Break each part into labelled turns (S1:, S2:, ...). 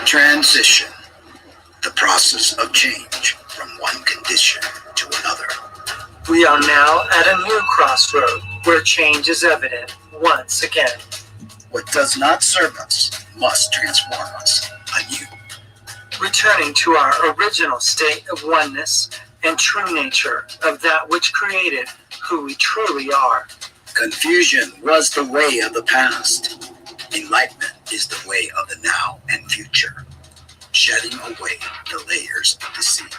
S1: Transition, the process of change from one condition to another.
S2: We are now at a new crossroad where change is evident once again.
S1: What does not serve us must transform us anew.
S2: Returning to our original state of oneness and true nature of that which created who we truly are.
S1: Confusion was the way of the past. Enlightenment is the way of the now and future. Shedding away the layers of deceit.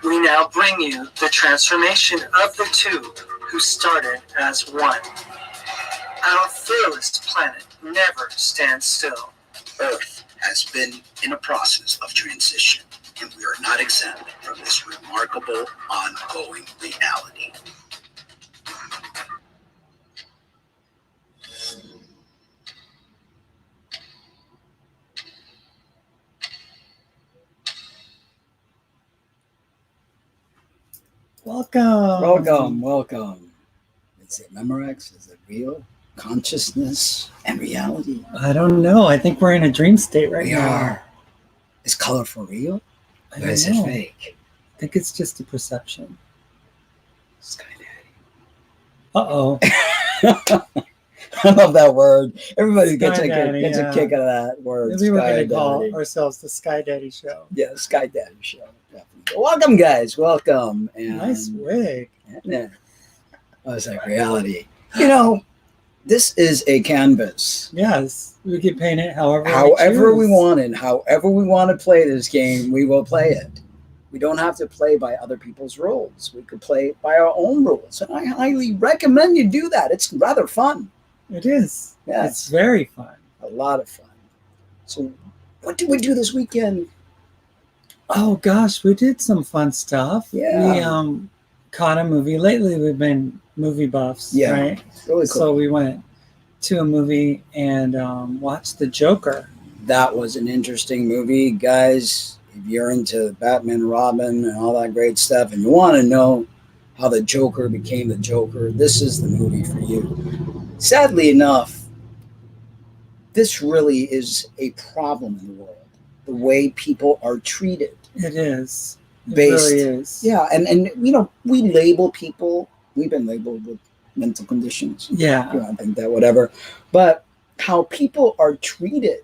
S2: We now bring you the transformation of the two who started as one. Our fearless planet never stands still.
S1: Earth has been in a process of transition, and we are not exempt from this remarkable ongoing reality.
S3: Welcome. Is it Memorex? Is it real? Consciousness and reality?
S2: I don't know. I think we're in a dream state right now.
S3: We are. Is color for real? Or is it fake?
S2: I think it's just a perception.
S3: Sky Daddy.
S2: Uh-oh.
S3: I love that word. Everybody gets a
S2: Daddy,
S3: kick out of that word.
S2: Maybe we're going to call ourselves the Sky Daddy Show.
S3: Yeah, Sky Daddy Show. Definitely. Welcome, guys. Welcome. And
S2: nice wig.
S3: Yeah. I was like, reality. You know, this is a canvas.
S2: Yes. We can paint it however
S3: we want it. However we want to play this game, we will play it. We don't have to play by other people's rules. We could play by our own rules. And I highly recommend you do that. It's rather fun.
S2: It is.
S3: Yeah.
S2: It's very fun.
S3: A lot of fun. So what did we do this weekend?
S2: Oh gosh, we did some fun stuff.
S3: Yeah.
S2: We caught a movie. Lately we've been movie buffs, right?
S3: Really cool.
S2: So we went to a movie and watched The Joker.
S3: That was an interesting movie, guys. If you're into Batman, Robin, and all that great stuff, and you want to know how the Joker became the Joker, this is the movie for you. Sadly enough, this really is a problem in the world. The way people are treated.
S2: It is. It
S3: based,
S2: really is.
S3: Yeah, and you know, we label people. We've been labeled with mental conditions.
S2: Yeah.
S3: I think that whatever. But how people are treated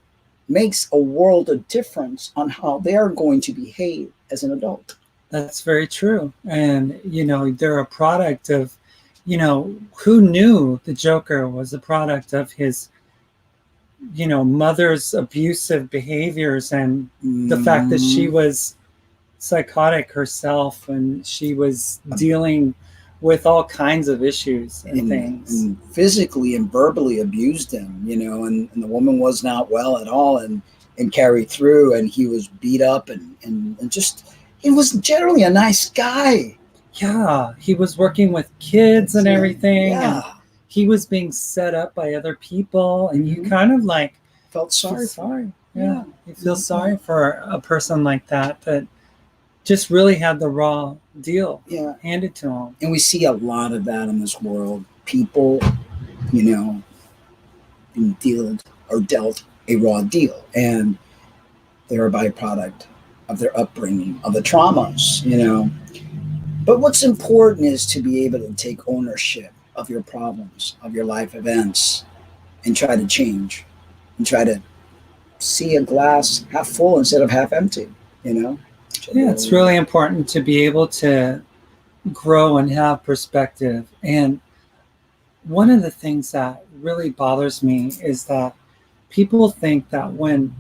S3: makes a world of difference on how they are going to behave as an adult.
S2: That's very true. And, you know, they're a product of, you know, who knew the Joker was a product of his, you know, mother's abusive behaviors and the fact that she was psychotic herself and she was dealing with all kinds of issues and things.
S3: And physically and verbally abused him, you know, and the woman was not well at all and carried through, and he was beat up and just, he was generally a nice guy.
S2: Yeah, he was working with kids and everything.
S3: Yeah.
S2: And he was being set up by other people, and you kind of like
S3: felt sorry.
S2: Yeah. You feel sorry for a person like that just really had the raw deal handed to him.
S3: And we see a lot of that in this world. People, you know, being dealt a raw deal, and they're a byproduct of their upbringing, of the traumas, you know. But what's important is to be able to take ownership of your problems, of your life events, and try to change, and try to see a glass half full instead of half empty, you know.
S2: Yeah, it's really important to be able to grow and have perspective. And one of the things that really bothers me is that people think that when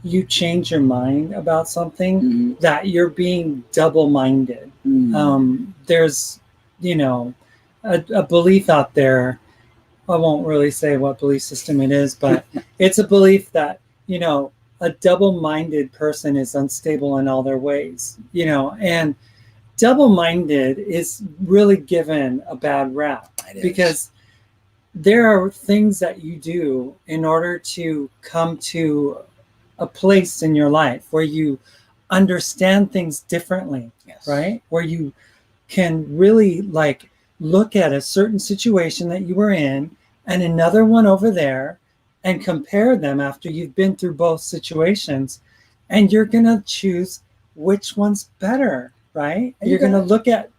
S2: you change your mind about something, that you're being double-minded. There's, you know, a belief out there. I won't really say what belief system it is, but it's a belief that, you know, a double-minded person is unstable in all their ways, you know, and double-minded is really given a bad rap because there are things that you do in order to come to a place in your life where you understand things differently, right? Where you can really like look at a certain situation that you were in and another one over there and compare them after you've been through both situations and you're gonna choose which one's better, right?
S3: And
S2: You're gonna look at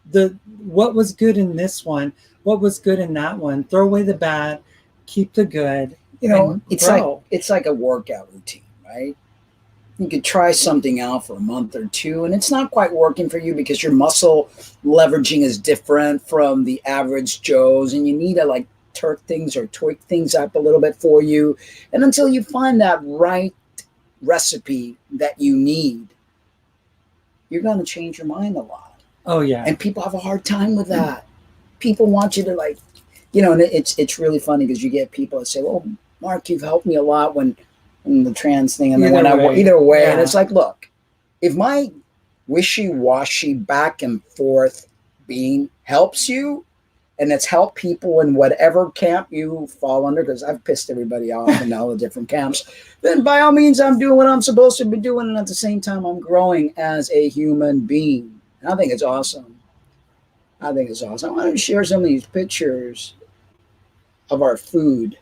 S2: what was good in this one, what was good in that one, throw away the bad, keep the good, and grow.
S3: it's like a workout routine, right? You could try something out for a month or two, and it's not quite working for you because your muscle leveraging is different from the average Joe's, and you need to like tweak things up a little bit for you. And until you find that right recipe that you need, you're going to change your mind a lot.
S2: Oh yeah.
S3: And people have a hard time with that. People want you to like, and it's really funny because you get people that say, well, Mark, you've helped me a lot when the trans thing, and then either way, and it's like, look, if my wishy-washy back and forth being helps you, and it's helped people in whatever camp you fall under, because I've pissed everybody off in all the different camps, then by all means, I'm doing what I'm supposed to be doing, and at the same time, I'm growing as a human being. And I think it's awesome. I want to share some of these pictures of our food.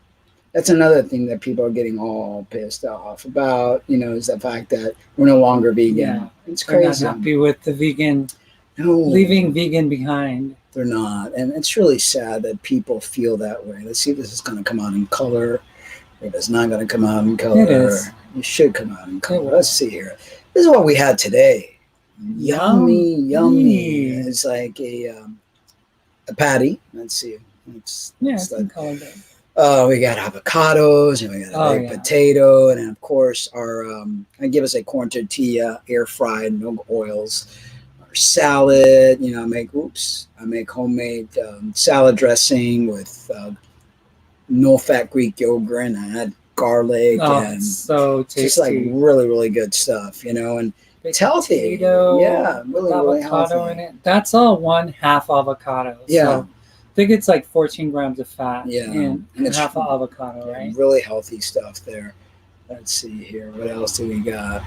S3: That's another thing that people are getting all pissed off about, is the fact that we're no longer vegan.
S2: Yeah.
S3: It's
S2: They're
S3: crazy.
S2: not happy with the vegan, leaving vegan behind.
S3: They're not. And it's really sad that people feel that way. Let's see if this is going to come out in color. If it's not going to come out in color,
S2: It is.
S3: It should come out in color. Let's see here. This is what we had today. Yummy. It's like a patty. Let's see. It's
S2: in color.
S3: We got avocados, and we got a baked potato, and then of course our I give us a corn tortilla, air fried, no oils. Our salad, I make homemade salad dressing with no fat Greek yogurt, and I add garlic and
S2: it's so tasty.
S3: Just like really, really good stuff, and it's healthy.
S2: Potato,
S3: really
S2: avocado
S3: healthy.
S2: in it. That's all 1/2 avocado.
S3: Yeah.
S2: So I think it's like 14 grams of fat
S3: and
S2: it's half of avocado, right?
S3: Really healthy stuff there. Let's see here. What else do we got?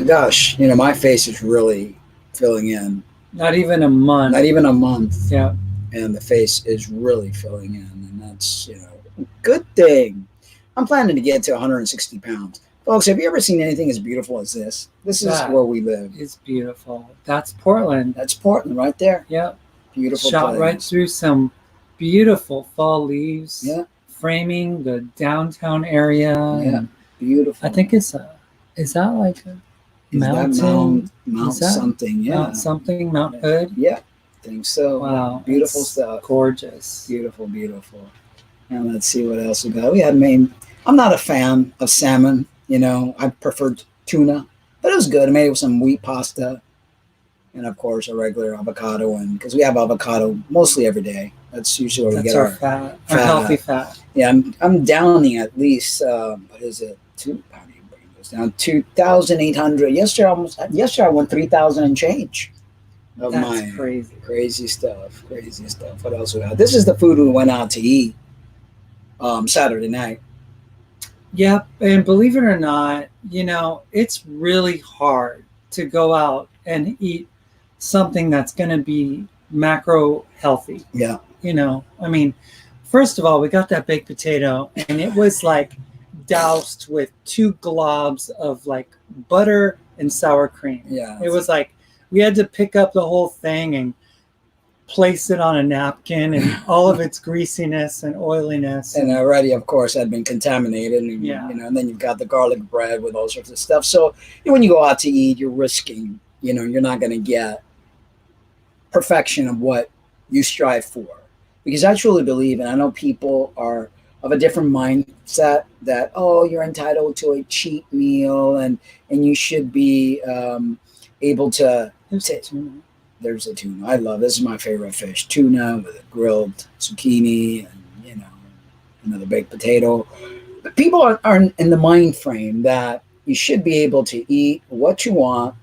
S3: Gosh, my face is really filling in.
S2: Not even a month.
S3: Yeah. And the face is really filling in. And that's, a good thing. I'm planning to get to 160 pounds. Folks, have you ever seen anything as beautiful as this? This is where we live.
S2: It's beautiful. That's Portland.
S3: That's Portland right there.
S2: Yep.
S3: Beautiful
S2: Shot
S3: place.
S2: right through some beautiful fall leaves.
S3: Yeah.
S2: Framing the downtown area.
S3: Yeah. Beautiful.
S2: I think is that like a mountain?
S3: Mount something. Yeah.
S2: Mount Hood?
S3: Yeah. I think so.
S2: Wow.
S3: Beautiful stuff.
S2: Gorgeous.
S3: Beautiful. And let's see what else we got. I'm not a fan of salmon. I preferred tuna, but it was good. I made it with some wheat pasta. And of course, a regular avocado, and because we have avocado mostly every day, that's usually where we get our
S2: fat, our healthy fat.
S3: Yeah, I'm downing at least. What is it? How do you bring this down? 2,800. Yesterday I went 3,000 and change.
S2: That's
S3: crazy stuff. What else we got? This is the food we went out to eat Saturday night.
S2: Yep, and believe it or not, it's really hard to go out and eat something that's going to be macro healthy.
S3: Yeah.
S2: First of all, we got that baked potato, and it was like doused with 2 globs of like butter and sour cream.
S3: Yeah.
S2: It was like we had to pick up the whole thing and place it on a napkin, and all of its greasiness and oiliness.
S3: And already, of course, had been contaminated. And, and then you've got the garlic bread with all sorts of stuff. So when you go out to eat, you're risking, you're not going to get perfection of what you strive for. Because I truly believe, and I know people are of a different mindset that, you're entitled to a cheat meal and you should be able to. There's a tuna. This is my favorite fish. Tuna with a grilled zucchini and, the baked potato. But people are in the mind frame that you should be able to eat what you want,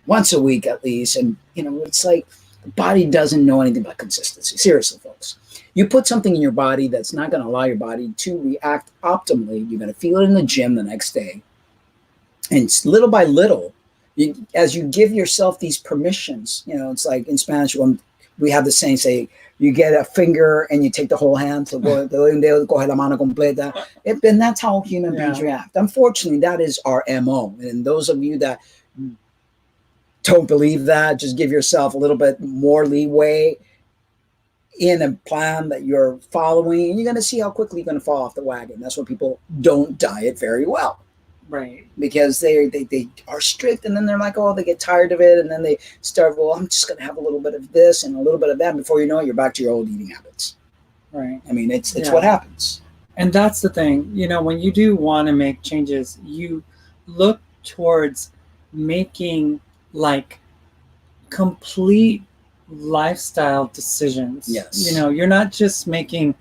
S3: once a week at least. And, it's like the body doesn't know anything about consistency. Seriously, folks. You put something in your body that's not going to allow your body to react optimally. You're going to feel it in the gym the next day. And little by little, as you give yourself these permissions, it's like in Spanish, we have the saying, say, you get a finger and you take the whole hand, so they'll coge la mano completa. And that's how human beings react. Unfortunately, that is our MO. And those of you that don't believe that, just give yourself a little bit more leeway in a plan that you're following, and you're going to see how quickly you're going to fall off the wagon. That's when people don't diet very well.
S2: Right.
S3: Because they are strict, and then they're like, oh, they get tired of it, and then they start, well, I'm just going to have a little bit of this and a little bit of that. Before you know it, you're back to your old eating habits.
S2: Right.
S3: I mean, it's what happens.
S2: And that's the thing, you know, when you do want to make changes, you look towards making like complete lifestyle decisions.
S3: Yes.
S2: You know, you're not just making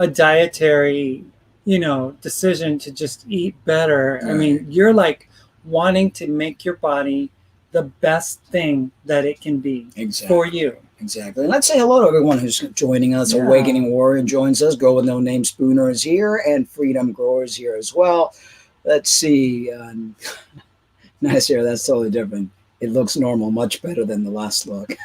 S2: a dietary, you know, decision to just eat better.
S3: Right.
S2: I mean, you're like wanting to make your body the best thing that it can be for you.
S3: Exactly. And let's say hello to everyone who's joining us.
S2: Yeah.
S3: Awakening Warrior joins us. Girl with No Name Spooner is here, and Freedom Grower is here as well. Let's see. Nice here. That's totally different. It looks normal, much better than the last look.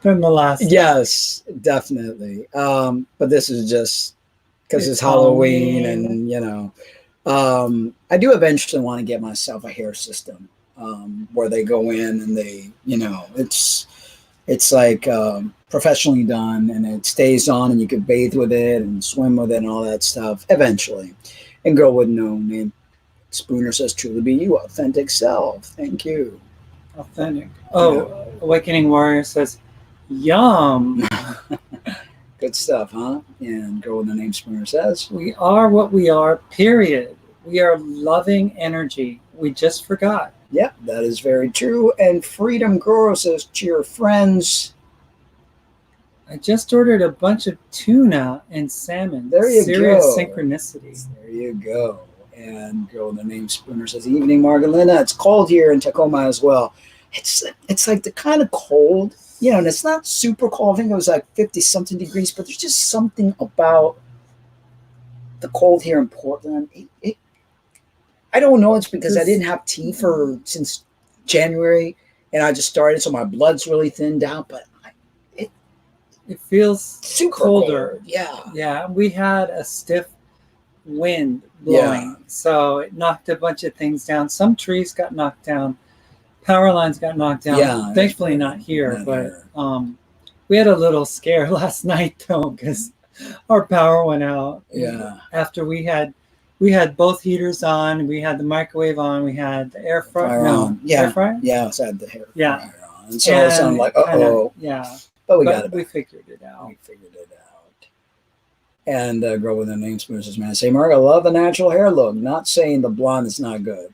S2: From the last.
S3: Yes, definitely. But this is just because it's Halloween, and you know, I do eventually want to get myself a hair system where they go in and they, you know, it's like professionally done, and it stays on, and you can bathe with it and swim with it and all that stuff eventually. And Girl with No Name Spooner says, truly be you, authentic self. Thank you.
S2: Authentic. Oh, yeah. Awakening Warrior says, yum.
S3: Good stuff, huh? And Girl with No Name Spooner says,
S2: we are what we are, period. We are loving energy. We just forgot.
S3: Yep, that is very true. And Freedom Grower says, to your friends,
S2: I just ordered a bunch of tuna and salmon.
S3: There you
S2: Serious
S3: go.
S2: Synchronicity.
S3: There you go. And Girl with No Name Spooner says, evening, Margalina. It's cold here in Tacoma as well. It's like the kind of cold, you know, and it's not super cold. I think it was like 50-something degrees, but there's just something about the cold here in Portland. I don't know. It's because I didn't have tea since January, and I just started, so my blood's really thinned out, but
S2: it feels
S3: super
S2: colder.
S3: Cold. Yeah.
S2: Yeah. We had a stiff wind blowing, so it knocked a bunch of things down. Some trees got knocked down. Power lines got knocked down. Yeah, thankfully not here, but we had a little scare last night though, because our power went out.
S3: Yeah.
S2: After we had both heaters on, we had the microwave on, we had the air fryer on. Air fryer?
S3: Yeah, I had the hair fryer on. And so
S2: and
S3: it sounded like, uh-oh.
S2: Yeah.
S3: But we
S2: figured it out.
S3: And Girl with No Name Spooner says, man, say, Mark, I love the natural hair look. Not saying the blonde is not good.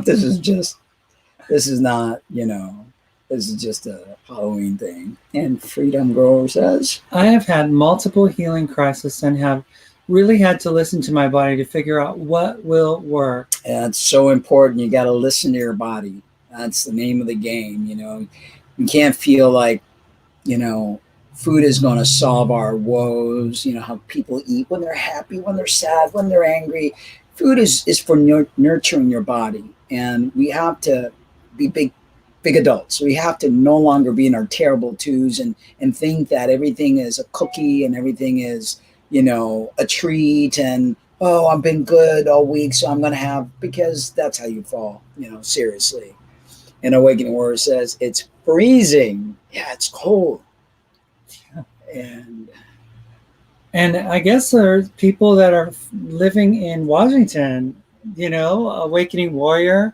S3: This is not, you know, this is just a Halloween thing. And Freedom Grower says,
S2: I have had multiple healing crises and have really had to listen to my body to figure out what will work.
S3: And it's so important. You got to listen to your body. That's the name of the game. You know, you can't feel like, you know, food is going to solve our woes. You know, how people eat when they're happy, when they're sad, when they're angry. Food is for nurturing your body. And we have to be big adults. We have to no longer be in our terrible twos and think that everything is a cookie and everything is, you know, a treat, and, oh, I've been good all week, so I'm going to have, because that's how you fall, you know, seriously. And Awakening Warrior says, it's freezing. Yeah, it's cold. And
S2: I guess there are people that are living in Washington. You know, Awakening Warrior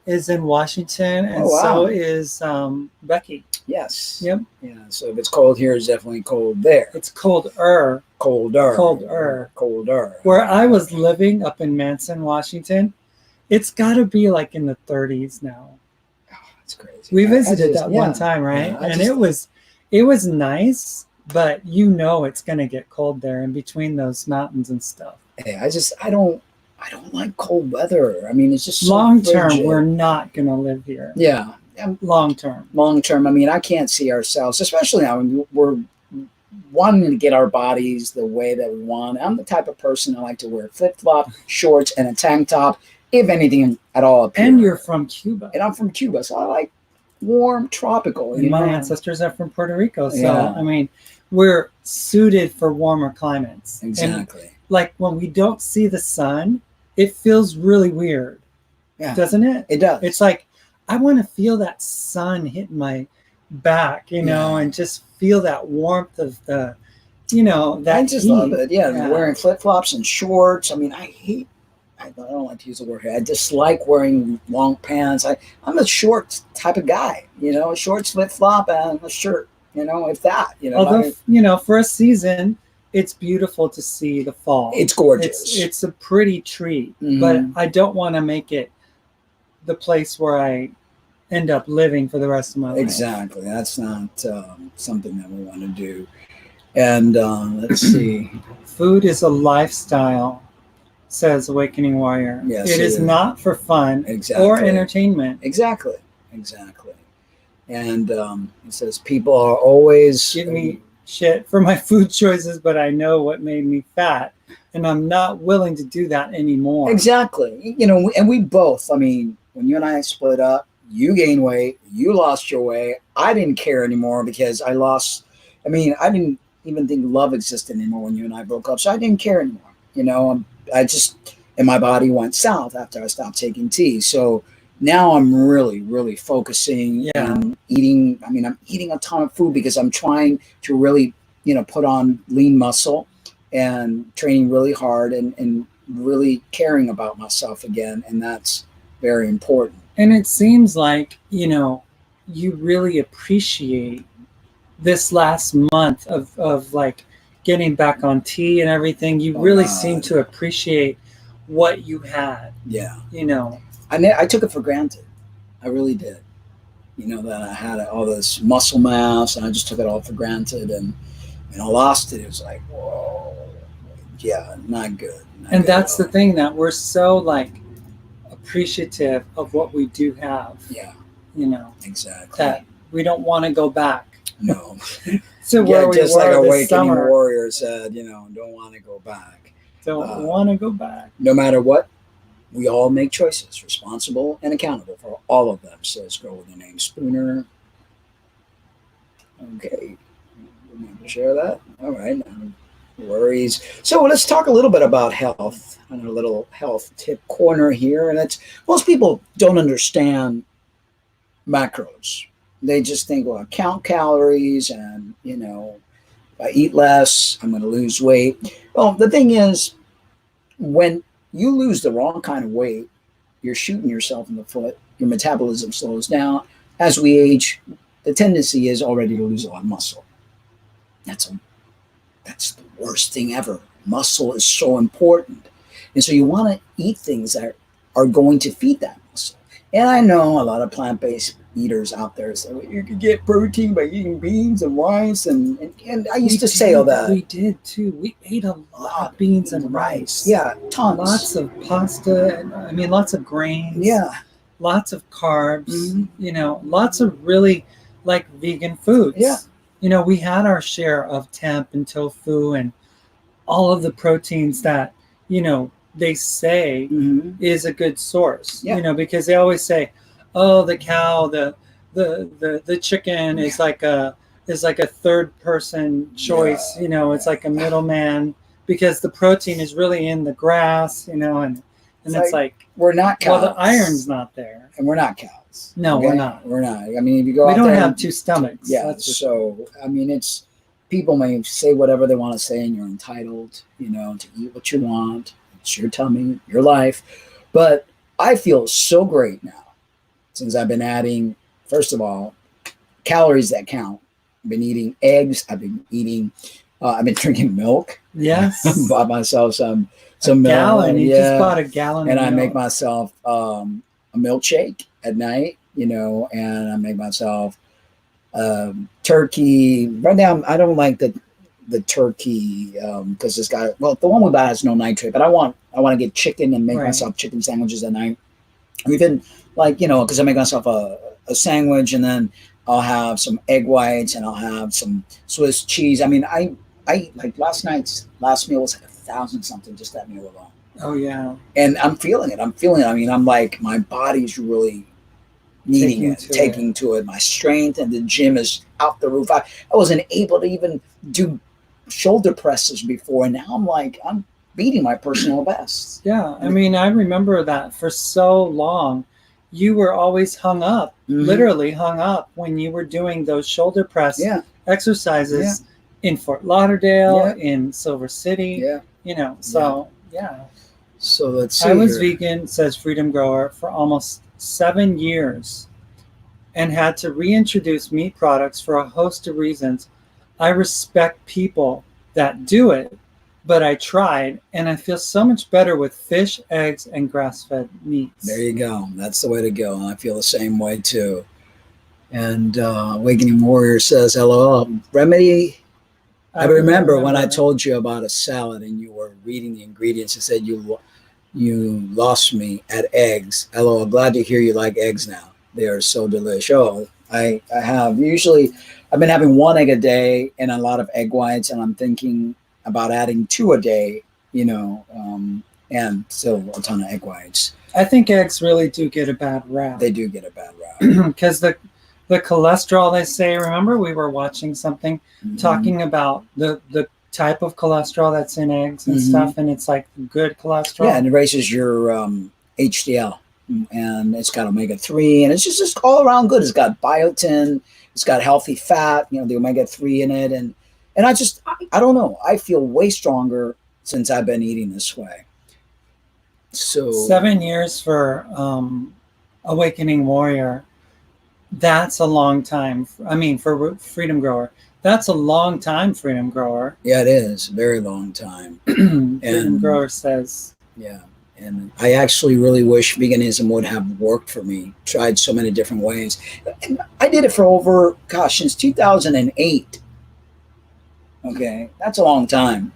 S2: is in Washington, and so is Becky.
S3: Yes.
S2: Yep.
S3: Yeah. So if it's cold here, it's definitely cold there.
S2: It's colder.
S3: Colder.
S2: Where I was living up in Manson, Washington, it's got to be like in the 30s now.
S3: Oh, that's crazy.
S2: We visited that one time, right?
S3: Yeah,
S2: and it was nice, but you know it's going to get cold there in between those mountains and stuff.
S3: Hey, I don't like cold weather. I mean, it's just so
S2: long term.
S3: frigid.
S2: We're not going to live here.
S3: Yeah.
S2: Long term.
S3: I mean, I can't see ourselves, especially now when we're wanting to get our bodies the way that we want. I'm the type of person I like to wear flip-flop shorts and a tank top, if anything at all.
S2: And you're from Cuba.
S3: And I'm from Cuba, so I warm, tropical.
S2: And
S3: You
S2: my
S3: know?
S2: ancestors are from Puerto Rico. So,
S3: Yeah.
S2: I mean, we're suited for warmer climates. And
S3: Exactly.
S2: like when we don't see the sun, it feels really weird,
S3: Yeah.
S2: doesn't it?
S3: It does.
S2: It's like, I want to feel that sun hit my back, you know,
S3: Yeah.
S2: and just feel that warmth of the, you know, that
S3: I just
S2: heat.
S3: love it. Yeah, wearing flip flops and shorts. I mean, I don't like to use the word here. I dislike wearing long pants. I'm a short type of guy, you know, a shorts, flip flop, and a shirt, you know, if that, you know.
S2: Although, you know, for a season, it's beautiful to see the fall.
S3: It's gorgeous.
S2: It's a pretty treat,
S3: Mhm.
S2: but I don't want to make it the place where I end up living for the rest of my life.
S3: Exactly. That's not something that we want to do. And let's see.
S2: Food is a lifestyle, says Awakening Warrior.
S3: Yes,
S2: it is not for fun
S3: Exactly.
S2: or entertainment.
S3: Exactly. And it says people are always
S2: Give me shit for my food choices, but I know what made me fat, and I'm not willing to do that anymore.
S3: Exactly. You know, and we both, I mean, when you and I split up, you gained weight, you lost your way. I didn't care anymore because I didn't even think love existed anymore when you and I broke up. So I didn't care anymore. You know, and my body went south after I stopped taking tea. So now I'm really, really focusing on eating. I mean, I'm eating a ton of food because I'm trying to really, you know, put on lean muscle and training really hard and really caring about myself again. And that's very important.
S2: And it seems like, you know, you really appreciate this last month of like getting back on tea and everything. You really seem to appreciate what you had.
S3: Yeah.
S2: You know,
S3: I took it for granted. I really did. You know, that I had all this muscle mass and I just took it all for granted. And I lost it. It was like, whoa, yeah, not good.
S2: And that's the thing, that we're so like appreciative of what we do have.
S3: Yeah.
S2: You know,
S3: exactly.
S2: That we don't want to go back.
S3: No.
S2: So where we
S3: just
S2: were
S3: like Awakening
S2: summer.
S3: Warrior said, you know, don't want to go back.
S2: Don't want to go back.
S3: No matter what, we all make choices, responsible and accountable for all of them, says girl with the name Spooner. Okay. Remember to share that? All right. No worries. So let's talk a little bit about health on a little health tip corner here. And it's most people don't understand macros. They just think, well, count calories and, you know, if I eat less, I'm going to lose weight. Well, the thing is, when you lose the wrong kind of weight, you're shooting yourself in the foot. Your metabolism slows down. As we age, the tendency is already to lose a lot of muscle. That's the worst thing ever. Muscle is so important. And so you want to eat things that are going to feed that muscle. And I know a lot of plant-based eaters out there say, well, you can get protein by eating beans and rice. And I used to say all that.
S2: We did too. We ate a lot of beans and rice.
S3: Yeah, tons.
S2: Lots of pasta. I mean, lots of grains.
S3: Yeah.
S2: Lots of carbs.
S3: Mm-hmm.
S2: You know, lots of really like vegan foods.
S3: Yeah.
S2: You know, we had our share of temp and tofu and all of the proteins that, you know, they say is a good source.
S3: Yeah.
S2: You know, because they always say, oh, the cow, the chicken is like a third person choice.
S3: Yeah.
S2: You know, it's like a middleman because the protein is really in the grass. You know, and it's like
S3: we're not cows.
S2: Well, the iron's not there,
S3: and we're not cows.
S2: No,
S3: okay?
S2: we're not.
S3: We're not. I mean, if you go
S2: we
S3: out
S2: don't
S3: there
S2: have two stomachs.
S3: Yeah. So I mean, it's people may say whatever they want to say, and you're entitled, you know, to eat what you want. It's your tummy, your life. But I feel so great now since I've been adding, first of all, calories that count. I've been eating eggs. I've been drinking milk.
S2: Yes.
S3: Bought myself some milk.
S2: Gallon. You just bought a gallon.
S3: And
S2: of
S3: I
S2: milk.
S3: make myself a milkshake at night, you know, and I make myself turkey. Right now, I don't like the turkey because this guy. Well, the one we buy has no nitrate, but I want to get chicken and make myself chicken sandwiches at night. Or even like, you know, because I make myself a sandwich and then I'll have some egg whites and I'll have some Swiss cheese. I mean, I like last night's last meal was like 1,000 something, just that meal alone.
S2: Oh yeah.
S3: And I'm feeling it. I mean, I'm like, my body's really, needing taking to it. My strength and the gym is out the roof. I wasn't able to even do shoulder presses before, and now I'm beating my personal best.
S2: Yeah, I mean, I remember that for so long. You were always hung up, literally hung up when you were doing those shoulder press exercises in Fort Lauderdale, in Silver City.
S3: Yeah.
S2: You know, so yeah.
S3: So let's see.
S2: I was vegan, says Freedom Grower, for almost 7 years and had to reintroduce meat products for a host of reasons. I respect people that do it, but I tried, and I feel so much better with fish, eggs, and grass-fed meats.
S3: There you go. That's the way to go. I feel the same way too. And Awakening Warrior says, "LOL, remedy." I remember when I told you about a salad and you were reading the ingredients and said you lost me at eggs. LOL, glad to hear you like eggs now. They are so delicious. Oh, I have. Usually I've been having 1 egg a day and a lot of egg whites, and I'm thinking about adding 2 a day, and still a ton of egg whites.
S2: I think eggs really do get a bad rap.
S3: They do get a bad rap.
S2: Because the cholesterol, they say, remember we were watching something talking about the type of cholesterol that's in eggs and stuff, and it's like good cholesterol. Yeah,
S3: and it raises your HDL, and it's got omega-3, and it's just all around good. It's got biotin, it's got healthy fat, the omega-3 in it, and I don't know. I feel way stronger since I've been eating this way. So
S2: 7 years for Awakening Warrior. That's a long time. I mean, for Freedom Grower, that's a long time, Freedom Grower.
S3: Yeah, it is. A very long time.
S2: Freedom Grower says.
S3: Yeah. And I actually really wish veganism would have worked for me. Tried so many different ways. And I did it for over, since 2008. Okay. That's a long time.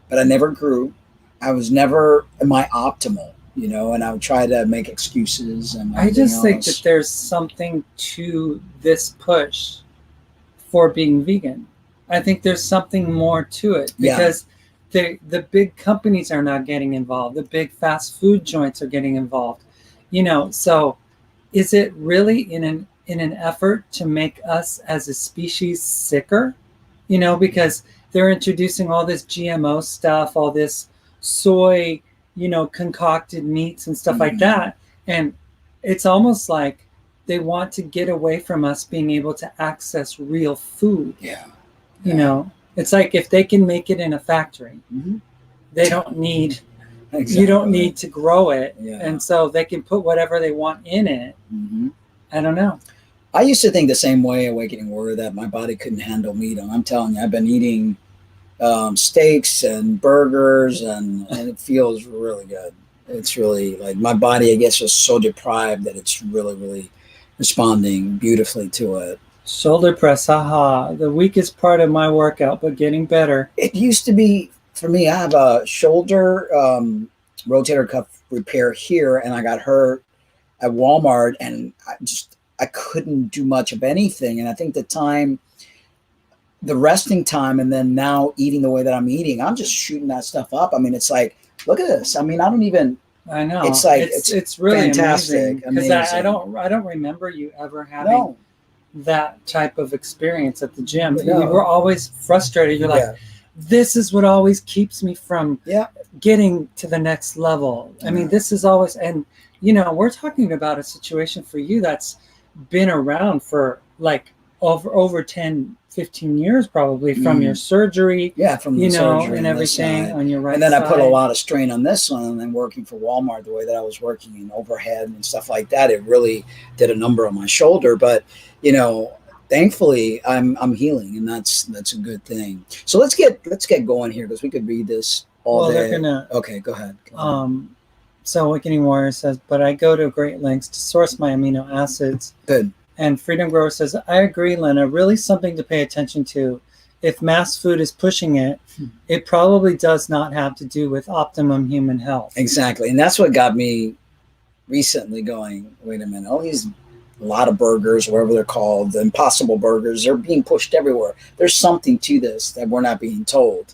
S3: But I never grew. I was never in my optimal. And I would try to make excuses. And
S2: I just think that there's something to this push for being vegan. I think there's something more to it because the big companies are not getting involved. The big fast food joints are getting involved. So is it really in an effort to make us as a species sicker? Because they're introducing all this GMO stuff, all this soy, concocted meats and stuff like that. And it's almost like they want to get away from us being able to access real food. It's like if they can make it in a factory, they don't need, you don't need to grow it. And so they can put whatever they want in it. I don't know.
S3: I used to think the same way, Awakening Warrior, that my body couldn't handle meat. And I'm telling you, I've been eating steaks and burgers, and it feels really good. It's really like my body, I guess, is so deprived that it's really, really responding beautifully to it.
S2: Shoulder press, haha, the weakest part of my workout, but getting better.
S3: It used to be, for me, I have a shoulder rotator cuff repair here, and I got hurt at Walmart, and I couldn't do much of anything. And I think the resting time, and then now eating the way that I'm eating, I'm just shooting that stuff up. I mean, it's like, look at this. I mean, I know. It's like, it's really
S2: fantastic. Because I don't remember you ever having that type of experience at the gym. You were always frustrated. You're like, this is what always keeps me from getting to the next level. I mean, this is always, and we're talking about a situation for you that's been around for like over 10, 15 years probably from your surgery. From the surgery and everything on your right side.
S3: And then I put a lot of strain on this one, and then working for Walmart the way that I was working in overhead and stuff like that, it really did a number on my shoulder. But thankfully I'm healing, and that's a good thing. So let's get going here, because we could read this all day. Okay, go ahead.
S2: So Awakening Warrior says, but I go to great lengths to source my amino acids.
S3: Good.
S2: And Freedom Grower says, I agree, Lynna, really something to pay attention to. If mass food is pushing it, it probably does not have to do with optimum human health.
S3: Exactly. And that's what got me recently going, wait a minute, a lot of burgers, whatever they're called, the Impossible Burgers, they're being pushed everywhere. There's something to this that we're not being told.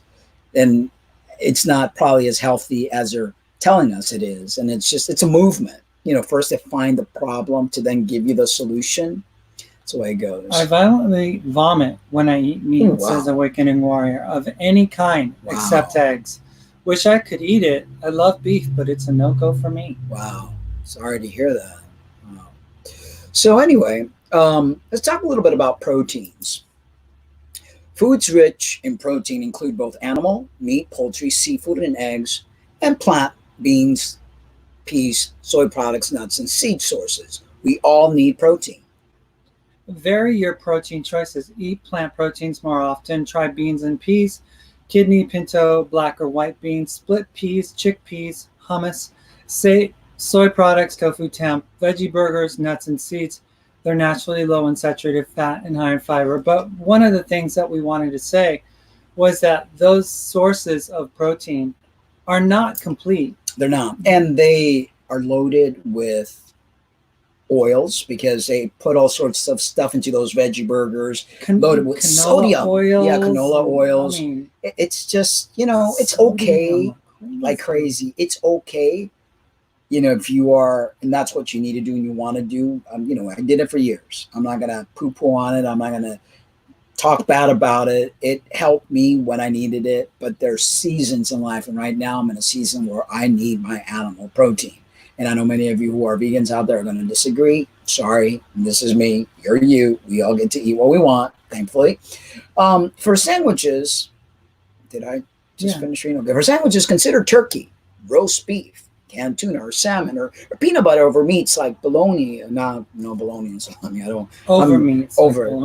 S3: And it's not probably as healthy as they're telling us it is. And it's a movement. first they find the problem to then give you the solution. That's the way it goes.
S2: I violently vomit when I eat meat,
S3: Oh, wow.
S2: says Awakening Warrior, of any kind
S3: Wow.
S2: except eggs. Wish I could eat it. I love beef, but it's a no-go for me.
S3: Wow. Sorry to hear that. Wow. So anyway, let's talk a little bit about proteins. Foods rich in protein include both animal, meat, poultry, seafood, and eggs, and plant, beans, peas, soy products, nuts, and seed sources. We all need protein.
S2: Vary your protein choices. Eat plant proteins more often. Try beans and peas, kidney, pinto, black or white beans, split peas, chickpeas, hummus, soy products, tofu, temp, veggie burgers, nuts, and seeds. They're naturally low in saturated fat and high in fiber. But one of the things that we wanted to say was that those sources of protein are not complete.
S3: They're not. And they are loaded with oils because they put all sorts of stuff into those veggie burgers, loaded with sodium.
S2: Oils,
S3: yeah, canola oils.
S2: I mean,
S3: it's just, it's okay, like crazy. It's okay, if you are, and that's what you need to do and you want to do. I did it for years. I'm not going to poo-poo on it. I'm not going to talk bad about it. It helped me when I needed it, but there's seasons in life. And right now I'm in a season where I need my animal protein. And I know many of you who are vegans out there are going to disagree. Sorry, this is me. You're you. We all get to eat what we want, thankfully. For sandwiches, did I just finish reading? Okay. For sandwiches, consider turkey, roast beef, canned tuna, or salmon, or peanut butter over meats like bologna. No bologna and salami. I don't.
S2: Over meats.
S3: Over,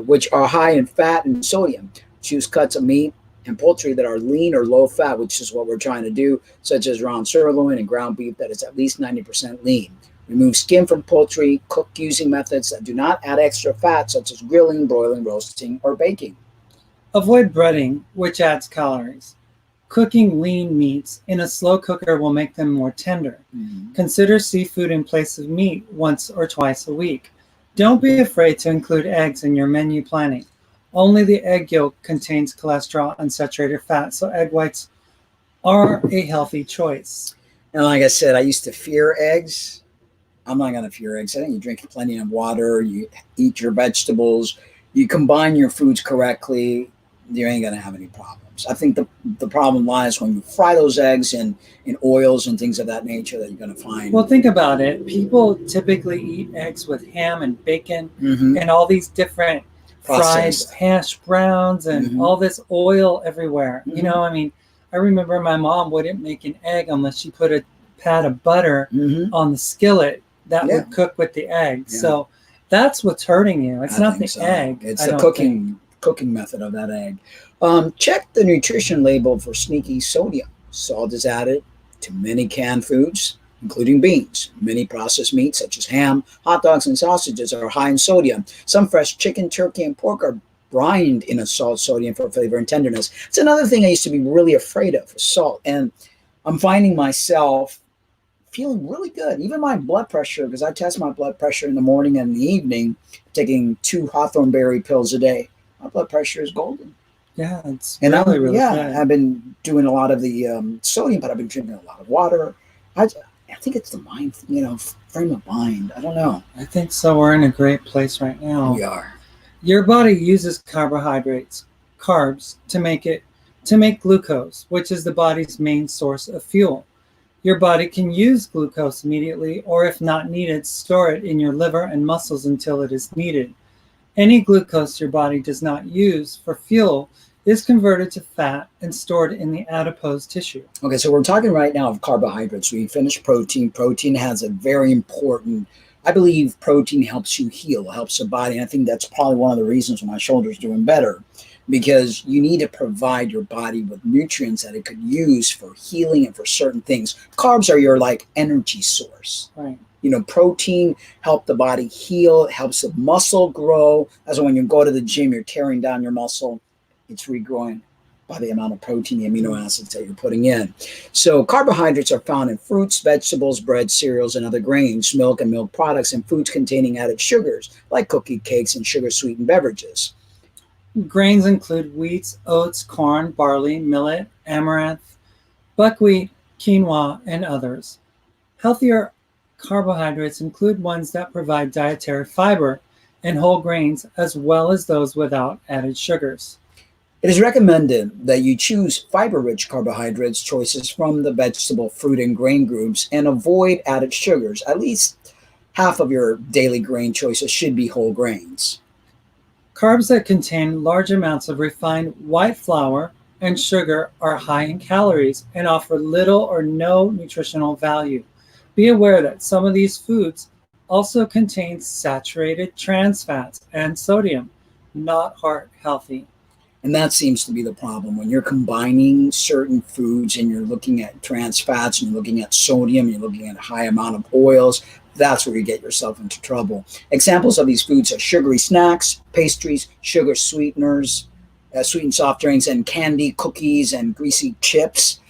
S3: which are high in fat and sodium. Choose cuts of meat and poultry that are lean or low fat, which is what we're trying to do, such as round sirloin and ground beef that is at least 90% lean. Remove skin from poultry, cook using methods that do not add extra fat, such as grilling, broiling, roasting, or baking.
S2: Avoid breading, which adds calories. Cooking lean meats in a slow cooker will make them more tender.
S3: Mm-hmm.
S2: Consider seafood in place of meat once or twice a week. Don't be afraid to include eggs in your menu planning. Only the egg yolk contains cholesterol and saturated fat, so egg whites are a healthy choice.
S3: And like I said, I used to fear eggs. I'm not going to fear eggs. I think you drink plenty of water, you eat your vegetables, you combine your foods correctly, you ain't going to have any problems. I think the problem lies when you fry those eggs in oils and things of that nature that you're going to find.
S2: Well, think about it. People typically eat eggs with ham and bacon and all these different
S3: processed
S2: fried hash browns and all this oil everywhere. I remember my mom wouldn't make an egg unless she put a pat of butter on the skillet that would cook with the egg. Yeah. So that's what's hurting you. It's not the egg.
S3: It's the cooking method of that egg. Check the nutrition label for sneaky sodium. Salt is added to many canned foods, including beans. Many processed meats, such as ham, hot dogs, and sausages, are high in sodium. Some fresh chicken, turkey, and pork are brined in a salt sodium for flavor and tenderness. It's another thing I used to be really afraid of, salt. And I'm finding myself feeling really good. Even my blood pressure, because I test my blood pressure in the morning and in the evening, taking 2 hawthorn berry pills a day. My blood pressure is golden.
S2: Yeah, it's really good.
S3: I've been doing a lot of the sodium, but I've been drinking a lot of water. I think it's the mind, frame of mind. I don't know.
S2: I think so. We're in a great place right now.
S3: We are.
S2: Your body uses carbohydrates, carbs, to make glucose, which is the body's main source of fuel. Your body can use glucose immediately, or if not needed, store it in your liver and muscles until it is needed. Any glucose your body does not use for fuel is converted to fat and stored in the adipose tissue.
S3: Okay, so we're talking right now of carbohydrates. We finished protein. Protein has a very important, I believe protein helps you heal, helps the body. And I think that's probably one of the reasons why my shoulder's doing better, because you need to provide your body with nutrients that it could use for healing and for certain things. Carbs are your energy source.
S2: Right.
S3: Protein helps the body heal, it helps the muscle grow. That's why when you go to the gym, you're tearing down your muscle. It's regrowing by the amount of protein, the amino acids that you're putting in. So carbohydrates are found in fruits, vegetables, bread, cereals, and other grains, milk and milk products, and foods containing added sugars, like cookie cakes and sugar-sweetened beverages.
S2: Grains include wheat, oats, corn, barley, millet, amaranth, buckwheat, quinoa, and others. Healthier carbohydrates include ones that provide dietary fiber and whole grains, as well as those without added sugars.
S3: It is recommended that you choose fiber-rich carbohydrates choices from the vegetable, fruit, and grain groups and avoid added sugars. At least half of your daily grain choices should be whole grains.
S2: Carbs that contain large amounts of refined white flour and sugar are high in calories and offer little or no nutritional value. Be aware that some of these foods also contain saturated trans fats and sodium, not heart healthy.
S3: And that seems to be the problem. When you're combining certain foods and you're looking at trans fats and you're looking at sodium, you're looking at a high amount of oils, that's where you get yourself into trouble. Examples of these foods are sugary snacks, pastries, sugar sweeteners, sweetened soft drinks, and candy, cookies, and greasy chips.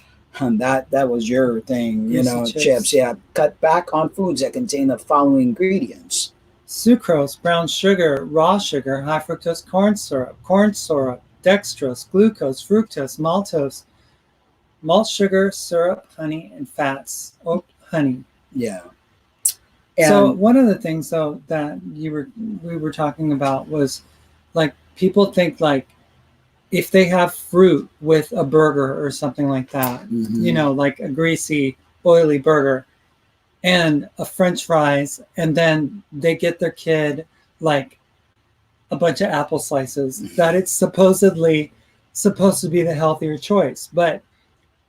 S3: That was your thing, chips. Yeah, cut back on foods that contain the following ingredients:
S2: Sucrose, brown sugar, raw sugar, high fructose corn syrup, dextrose, glucose, fructose, maltose, malt sugar, syrup, honey, and fats. Oat honey.
S3: Yeah.
S2: So one of the things though that we were talking about was like people think like if they have fruit with a burger or something like that, like a greasy, oily burger and a French fries, and then they get their kid like a bunch of apple slices, that it's supposedly supposed to be the healthier choice. But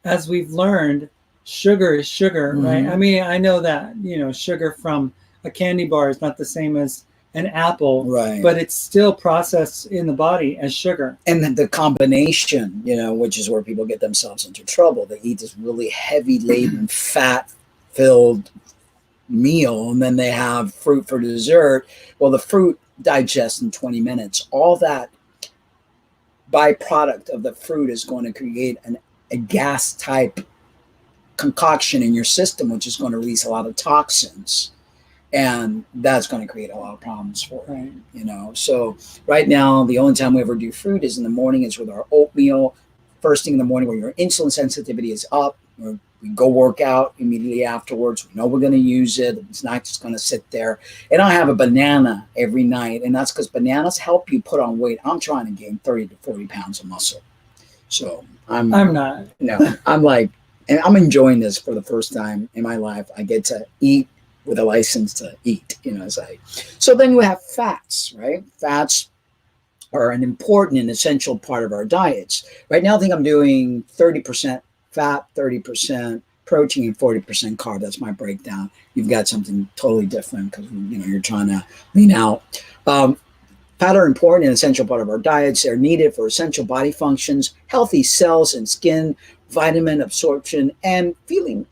S2: as we've learned, sugar is sugar, right? I mean, I know that, sugar from a candy bar is not the same as an apple,
S3: right?
S2: But it's still processed in the body as sugar.
S3: And then the combination, which is where people get themselves into trouble. They eat this really heavy laden, fat-filled meal, and then they have fruit for dessert. Well, the fruit digests in 20 minutes. All that byproduct of the fruit is going to create a gas type concoction in your system, which is going to release a lot of toxins, and that's going to create a lot of problems for you. So right now the only time we ever do fruit is in the morning. It's with our oatmeal first thing in the morning, where your insulin sensitivity is up. We go work out immediately afterwards. We know we're going to use it. It's not just going to sit there. And I have a banana every night, and that's because bananas help you put on weight. I'm trying to gain 30 to 40 pounds of muscle. So I'm
S2: not.
S3: No, I'm like, and I'm enjoying this for the first time in my life. I get to eat with a license to eat, So then you have fats, right? Fats are an important and essential part of our diets. Right now, I think I'm doing 30% fat, 30% protein, 40% carb. That's my breakdown. You've got something totally different because, you're trying to lean out. Fat are important and essential part of our diets. They're needed for essential body functions, healthy cells and skin, vitamin absorption, and feeling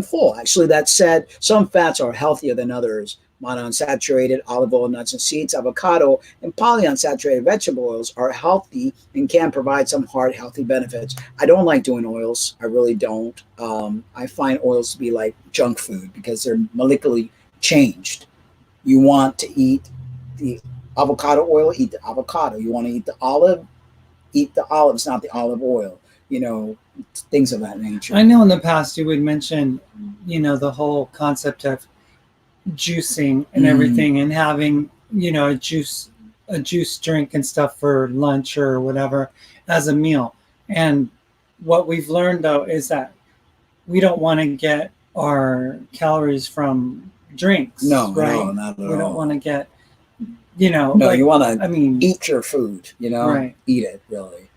S3: full. Actually, that said, some fats are healthier than others. Monounsaturated olive oil, nuts and seeds, avocado, and polyunsaturated vegetable oils are healthy and can provide some heart healthy benefits. I don't like doing oils. I really don't. I find oils to be like junk food because they're molecularly changed. You want to eat the avocado oil, eat the avocado. You want to eat the olives, not the olive oil. Things of that nature.
S2: I know in the past you would mention, the whole concept of juicing and everything, and having, a juice drink and stuff for lunch or whatever as a meal. And what we've learned though is that we don't want to get our calories from drinks.
S3: No,
S2: right?
S3: No, not at all.
S2: We don't want to get,
S3: No, you want to. Eat your food.
S2: Right.
S3: Eat it really.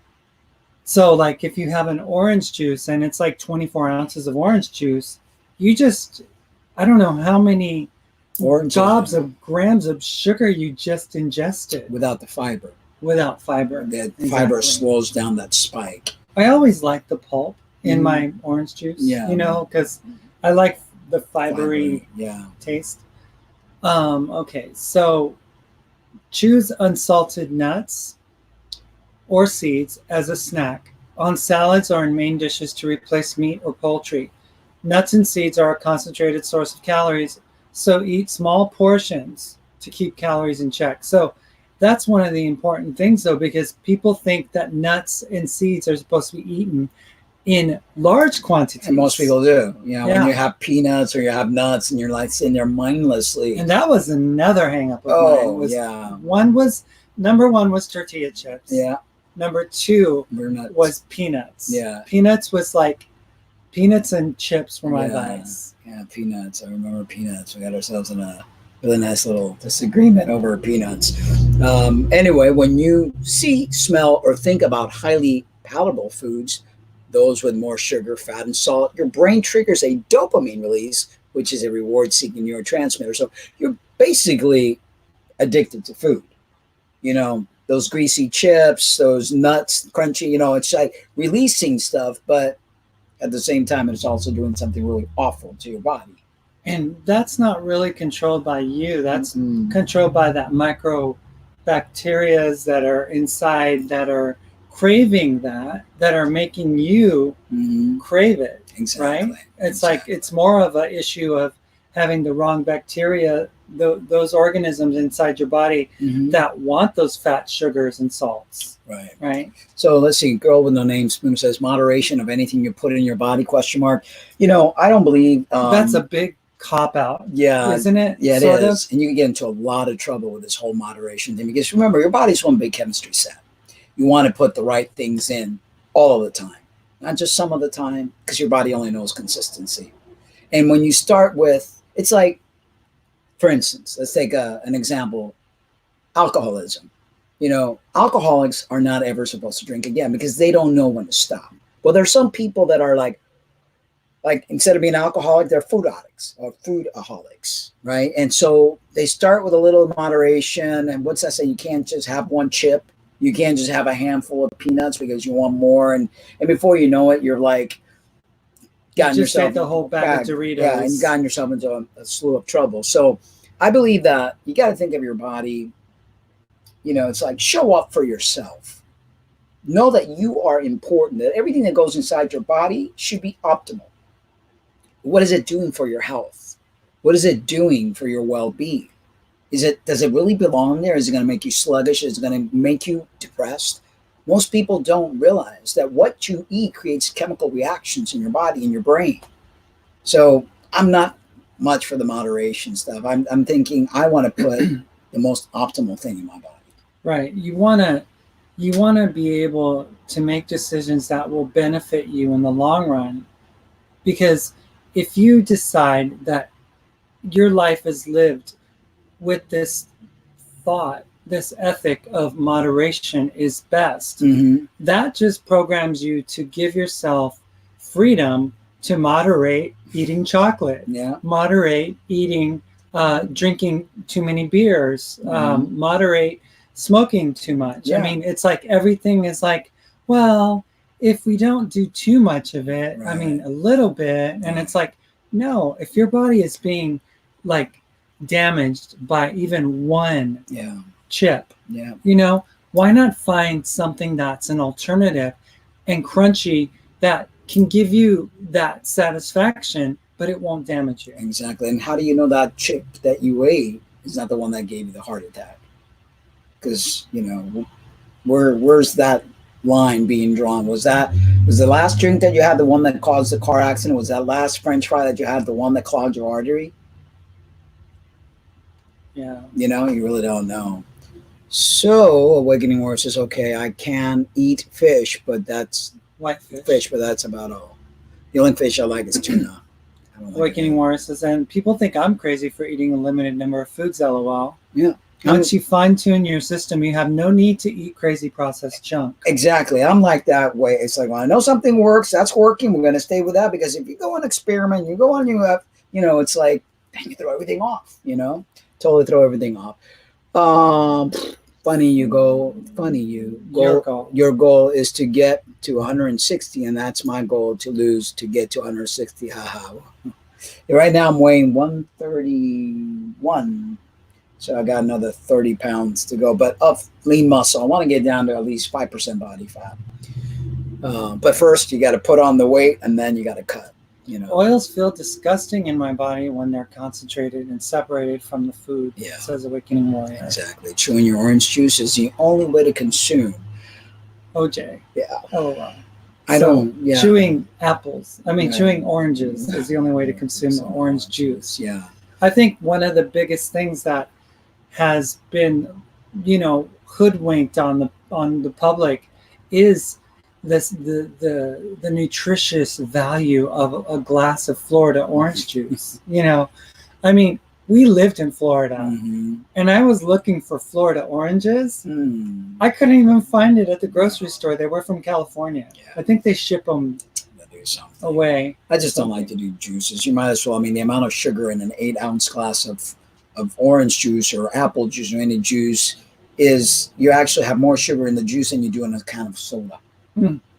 S2: So like if you have an orange juice and it's like 24 ounces of orange juice, you just, I don't know how many grams of sugar you just ingested.
S3: Without the fiber.
S2: Without fiber.
S3: That fiber slows down that spike.
S2: I always like the pulp in my orange juice, because I like the fibery taste. Okay, so choose unsalted nuts or seeds as a snack on salads or in main dishes to replace meat or poultry. Nuts and seeds are a concentrated source of calories, so eat small portions to keep calories in check. So that's one of the important things though, because people think that nuts and seeds are supposed to be eaten in large quantities.
S3: And most people do. You know,
S2: Yeah.
S3: when you have peanuts or you have nuts and you're like sitting there mindlessly.
S2: And that was another hang up of
S3: Oh,
S2: mine.
S3: yeah.
S2: Number one was tortilla chips.
S3: Yeah.
S2: Number two
S3: We're nuts.
S2: was peanuts.
S3: Yeah.
S2: Peanuts was like, peanuts and chips were my
S3: Yeah.
S2: vice.
S3: Yeah, peanuts. I remember peanuts. We got ourselves in a really nice little disagreement over peanuts. Anyway, when you see, smell, or think about highly palatable foods, those with more sugar, fat, and salt, your brain triggers a dopamine release, which is a reward-seeking neurotransmitter. So you're basically addicted to food. You know, those greasy chips, those nuts, crunchy, you know, it's like releasing stuff, but at the same time, it's also doing something really awful to your body.
S2: And that's not really controlled by you. That's
S3: Mm.
S2: controlled by that microbacterias that are inside that are craving that are making you
S3: Mhm.
S2: crave it.
S3: Exactly.
S2: Right? It's like it's more of an issue of having the wrong bacteria, those organisms inside your body
S3: Mhm.
S2: that want those fat, sugars, and salts.
S3: Right.
S2: Right?
S3: So let's see. Girl with no name spoon says moderation of anything you put in your body? Question mark. You know, I don't believe
S2: That's a big cop out,
S3: yeah,
S2: isn't it?
S3: yeah, it
S2: Sort
S3: is. And you can get into a lot of trouble with this whole moderation thing because remember, your body's one big chemistry set. You want to put the right things in all of the time, not just some of the time, because your body only knows consistency. And when you start with, it's like, for instance, let's take an example, alcoholism. You know, alcoholics are not ever supposed to drink again because they don't know when to stop. Well, there's some people that are like instead of being alcoholic, they're food addicts or foodaholics, right? And so they start with a little moderation. And what's that say? You can't just have one chip. You can't just have a handful of peanuts because you want more. And before you know it, you're like,
S2: You just ate the whole bag of Doritos.
S3: Yeah, and you gotten yourself into a slew of trouble. So I believe that you got to think of your body. You know, it's like show up for yourself. Know that you are important, that everything that goes inside your body should be optimal. What is it doing for your health? What is it doing for your well-being? Does it really belong there? Is it going to make you sluggish? Is it going to make you depressed? Most people don't realize that what you eat creates chemical reactions in your body, in your brain. So I'm not much for the moderation stuff. I'm thinking I want to put the most optimal thing in my body.
S2: Right. You want to be able to make decisions that will benefit you in the long run. Because if you decide that your life is lived with this thought, this ethic of moderation is best,
S3: Mm-hmm.
S2: that just programs you to give yourself freedom to moderate eating chocolate,
S3: Yeah.
S2: moderate eating, drinking too many beers, moderate smoking too much.
S3: Yeah.
S2: I mean, it's like everything is like, well, if we don't do too much of it, I mean, a little bit. And it's like, no, if your body is being like damaged by even one chip, you know, why not find something that's an alternative and crunchy that can give you that satisfaction, but it won't damage you?
S3: Exactly. And how do you know that chip that you ate is not the one that gave you the heart attack? Because, you know, where's that line being drawn? Was the last drink that you had the one that caused the car accident? Was that last French fry that you had the one that clogged your artery?
S2: Yeah.
S3: You know, you really don't know. So Awakening Warrior says, okay, I can eat fish, but that's
S2: whitefish,
S3: but that's about all. The only fish I like is tuna.
S2: Awakening Warrior says, and people think I'm crazy for eating a limited number of foods, LOL.
S3: Yeah.
S2: Once you fine-tune your system, you have no need to eat crazy processed junk.
S3: Exactly. I'm like that way. It's like, well, I know something works. That's working. We're going to stay with that because if you go and experiment, you go on, you have, you know, it's like, then you throw everything off, you know, totally throw everything off. Your goal is to get to 160, and that's my goal to get to 160. Haha. Right now I'm weighing 131. So I got another 30 pounds to go, but of lean muscle. I want to get down to at least 5% body fat. But first you got to put on the weight and then you got to cut, you know.
S2: Oils feel disgusting in my body when they're concentrated and separated from the food, says Awakening Warrior.
S3: Exactly. Chewing your orange juice is the only way to consume.
S2: OJ.
S3: Yeah.
S2: Oh, wow.
S3: I don't. Yeah.
S2: Chewing apples. I mean,
S3: Right.
S2: chewing oranges is the only way to consume the
S3: Some
S2: orange juice.
S3: Yeah.
S2: I think one of the biggest things that has been, hoodwinked on the public is the nutritious value of a glass of Florida orange juice. I mean, we lived in Florida, and I was looking for Florida oranges. I couldn't even find it at the grocery store. They were from California.
S3: Yeah.
S2: I think they ship them away.
S3: I just don't like to do juices. You might as well. I mean, the amount of sugar in an 8-ounce glass of orange juice or apple juice or any juice is you actually have more sugar in the juice than you do in a can of soda.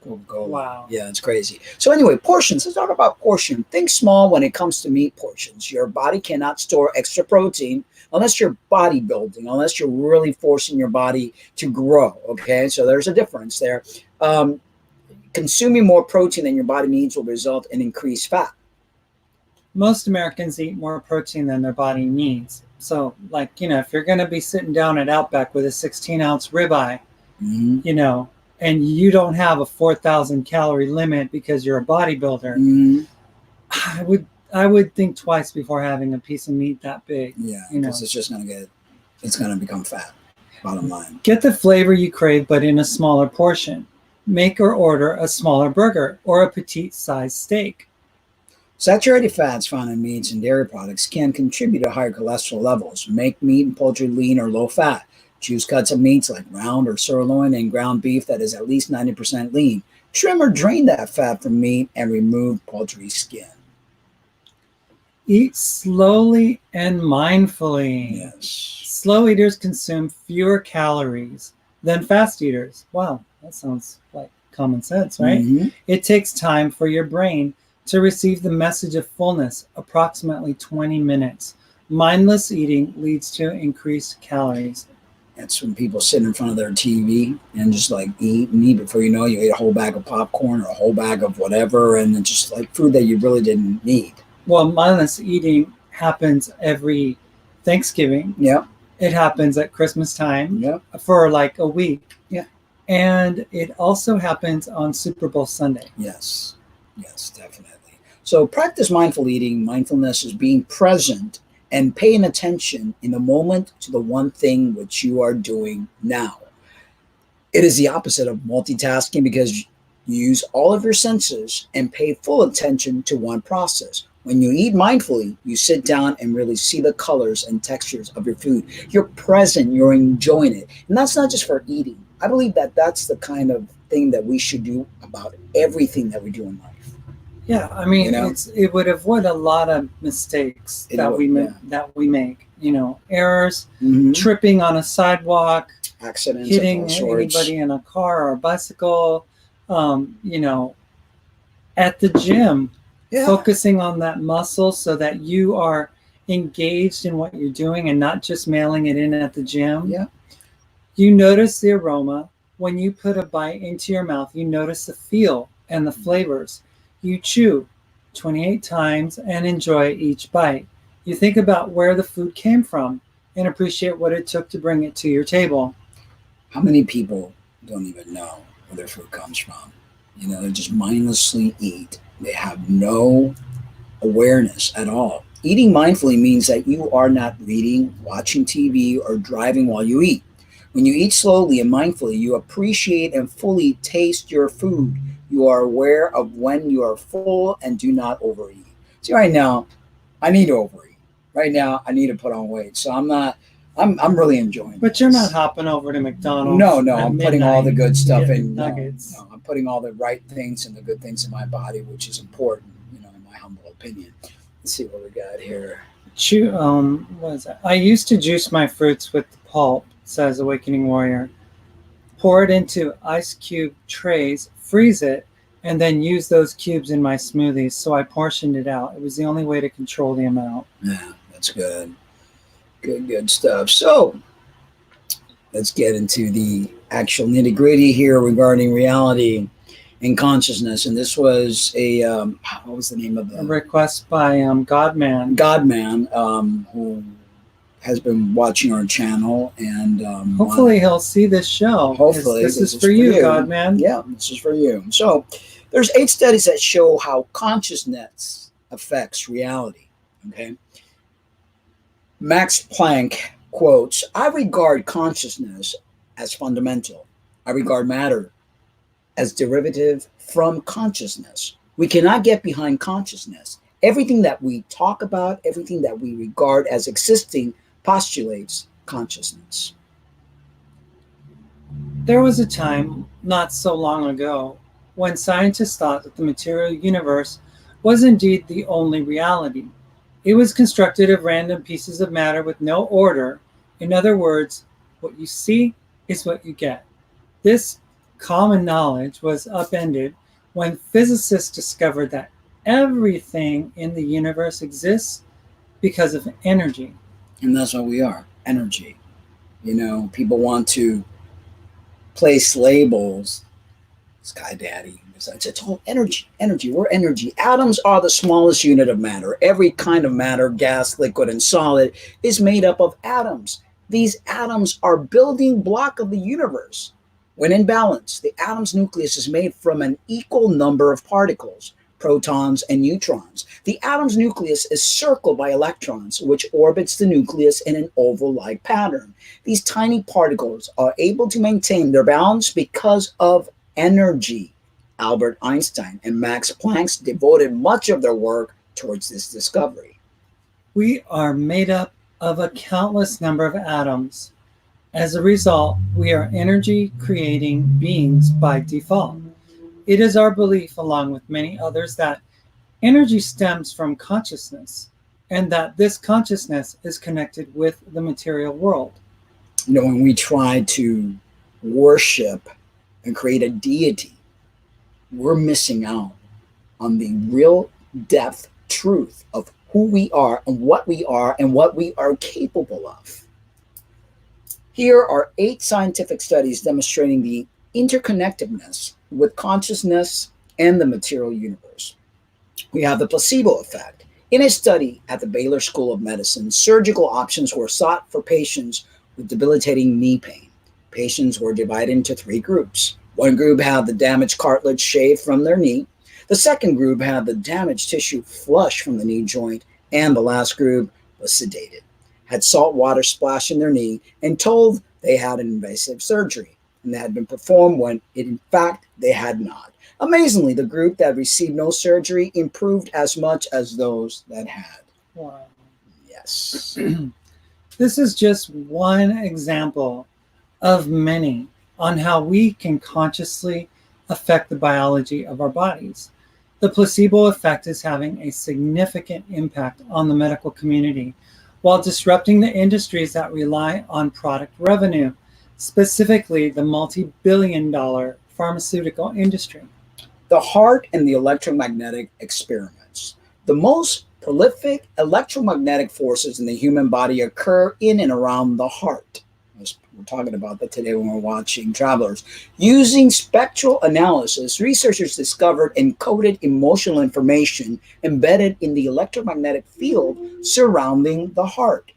S3: Coca-Cola.
S2: Wow.
S3: Yeah, it's crazy. So anyway, portions. Let's talk about portion. Think small when it comes to meat portions. Your body cannot store extra protein unless you're bodybuilding, unless you're really forcing your body to grow. Okay, so there's a difference there. Consuming more protein than your body needs will result in increased fat.
S2: Most Americans eat more protein than their body needs. So, if you're going to be sitting down at Outback with a 16-ounce ribeye, and you don't have a 4,000 calorie limit because you're a bodybuilder, I would think twice before having a piece of meat that big.
S3: Yeah, because it's just it's going to become fat. Bottom line.
S2: Get the flavor you crave, but in a smaller portion. Make or order a smaller burger or a petite-sized steak.
S3: Saturated fats found in meats and dairy products can contribute to higher cholesterol levels. Make meat and poultry lean or low fat. Choose cuts of meats like round or sirloin and ground beef that is at least 90% lean. Trim or drain that fat from meat and remove poultry skin.
S2: Eat slowly and mindfully.
S3: Yes.
S2: Slow eaters consume fewer calories than fast eaters. Wow, that sounds like common sense, right? It takes time for your brain to receive the message of fullness, approximately 20 minutes. Mindless eating leads to increased calories.
S3: That's when people sit in front of their TV and just eat and eat. Before you know it, you ate a whole bag of popcorn or a whole bag of whatever, and then just food that you really didn't need.
S2: Well, mindless eating happens every Thanksgiving.
S3: Yeah.
S2: It happens at Christmas time.
S3: Yeah.
S2: For a week.
S3: Yeah.
S2: And it also happens on Super Bowl Sunday.
S3: Yes. Yes, definitely. So practice mindful eating. Mindfulness is being present and paying attention in the moment to the one thing which you are doing now. It is the opposite of multitasking because you use all of your senses and pay full attention to one process. When you eat mindfully, you sit down and really see the colors and textures of your food. You're present, you're enjoying it. And that's not just for eating. I believe that that's the kind of thing that we should do about everything that we do in life.
S2: Yeah, I mean, it would avoid a lot of mistakes that we make. Errors, tripping on a sidewalk,
S3: accidents,
S2: hitting anybody in a car or a bicycle. At the gym, focusing on that muscle so that you are engaged in what you're doing and not just mailing it in at the gym.
S3: Yeah.
S2: You notice the aroma. When you put a bite into your mouth, you notice the feel and the flavors. You chew 28 times and enjoy each bite. You think about where the food came from and appreciate what it took to bring it to your table.
S3: How many people don't even know where their food comes from? They just mindlessly eat. They have no awareness at all. Eating mindfully means that you are not reading, watching TV, or driving while you eat. When you eat slowly and mindfully, you appreciate and fully taste your food. You are aware of when you are full and do not overeat. See, right now, I need to overeat. Right now, I need to put on weight. So I'm really enjoying
S2: But you're not hopping over to McDonald's.
S3: No, I'm putting all the good stuff in.
S2: Nuggets.
S3: No, I'm putting all the right things and the good things in my body, which is important, in my humble opinion. Let's see what we got here.
S2: What is that? I used to juice my fruits with the pulp, says Awakening Warrior. Pour it into ice cube trays, freeze it, and then use those cubes in my smoothies. So I portioned it out. It was the only way to control the amount.
S3: Yeah, that's good. Good stuff. So let's get into the actual nitty gritty here regarding reality and consciousness. And this was what was the name of
S2: a request by Godman.
S3: Godman, who has been watching our channel, and
S2: hopefully he'll see this show.
S3: Hopefully
S2: this is for you, Godman.
S3: Yeah, this is for you. So There's 8 studies that show how consciousness affects reality. Okay. Max Planck quotes, I regard consciousness as fundamental. I regard matter as derivative from consciousness. We cannot get behind consciousness. Everything that we talk about, everything that we regard as existing postulates consciousness.
S2: There was a time, not so long ago, when scientists thought that the material universe was indeed the only reality. It was constructed of random pieces of matter with no order. In other words, what you see is what you get. This common knowledge was upended when physicists discovered that everything in the universe exists because of energy.
S3: And that's what we are, energy. You know, people want to place labels, Sky Daddy. It's all energy, energy. We're energy. Atoms are the smallest unit of matter. Every kind of matter, gas, liquid, and solid, is made up of atoms. These atoms are building block of the universe. When in balance, the atom's nucleus is made from an equal number of particles, protons and neutrons. The atom's nucleus is circled by electrons, which orbits the nucleus in an oval-like pattern. These tiny particles are able to maintain their balance because of energy. Albert Einstein and Max Planck devoted much of their work towards this discovery.
S2: We are made up of a countless number of atoms. As a result, we are energy creating beings by default. It is our belief, along with many others, that energy stems from consciousness and that this consciousness is connected with the material world.
S3: You know, when we try to worship and create a deity, we're missing out on the real depth truth of who we are and what we are capable of. Here are 8 scientific studies demonstrating the interconnectedness with consciousness and the material universe. We have the placebo effect. In a study at the Baylor School of Medicine, surgical options were sought for patients with debilitating knee pain. Patients were divided into 3 groups. One group had the damaged cartilage shaved from their knee. The second group had the damaged tissue flushed from the knee joint. And the last group was sedated, had salt water splashed in their knee, and told they had an invasive surgery and that had been performed when in fact they had not. Amazingly, the group that received no surgery improved as much as those that had.
S2: Wow.
S3: Yes.
S2: This is just one example of many on how we can consciously affect the biology of our bodies. The placebo effect is having a significant impact on the medical community while disrupting the industries that rely on product revenue, specifically the multi-billion-dollar pharmaceutical industry.
S3: The heart and the electromagnetic experiments. The most prolific electromagnetic forces in the human body occur in and around the heart. We're talking about that today when we're watching Travelers. Using spectral analysis, researchers discovered encoded emotional information embedded in the electromagnetic field surrounding the heart.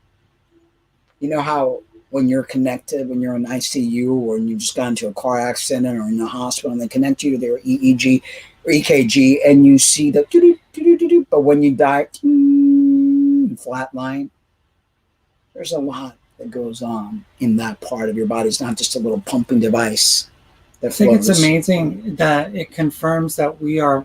S3: You know how when you're connected, when you're in ICU or when you just got into a car accident or in the hospital and they connect you to their EEG or EKG and you see the doo-doo-doo-doo-doo, but when you die, flatline, there's a lot that goes on in that part of your body. It's not just a little pumping device that
S2: I think
S3: flows.
S2: it's amazing that it confirms that we are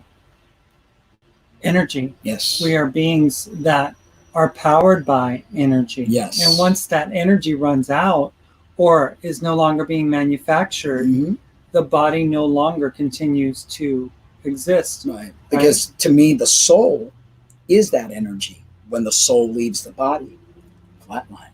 S2: energy.
S3: Yes.
S2: We are beings that are powered by energy.
S3: Yes.
S2: And once that energy runs out or is no longer being manufactured, the body no longer continues to exist.
S3: Right. Because to me, the soul is that energy. When the soul leaves the body, flatline.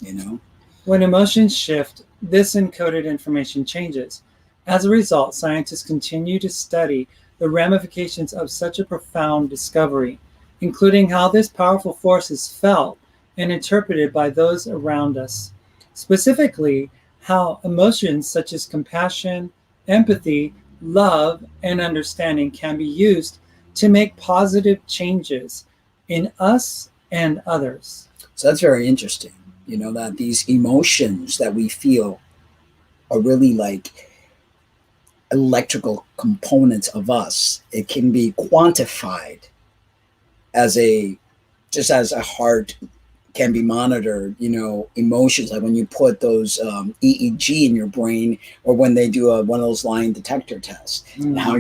S3: You know,
S2: when emotions shift, this encoded information changes. As a result, scientists continue to study the ramifications of such a profound discovery, including how this powerful force is felt and interpreted by those around us. Specifically, how emotions such as compassion, empathy, love, and understanding can be used to make positive changes in us and others.
S3: So that's very interesting. You know, that these emotions that we feel are really like electrical components of us. It can be quantified as just as a heart can be monitored, emotions, like when you put those EEG in your brain, or when they do one of those lie detector tests, and how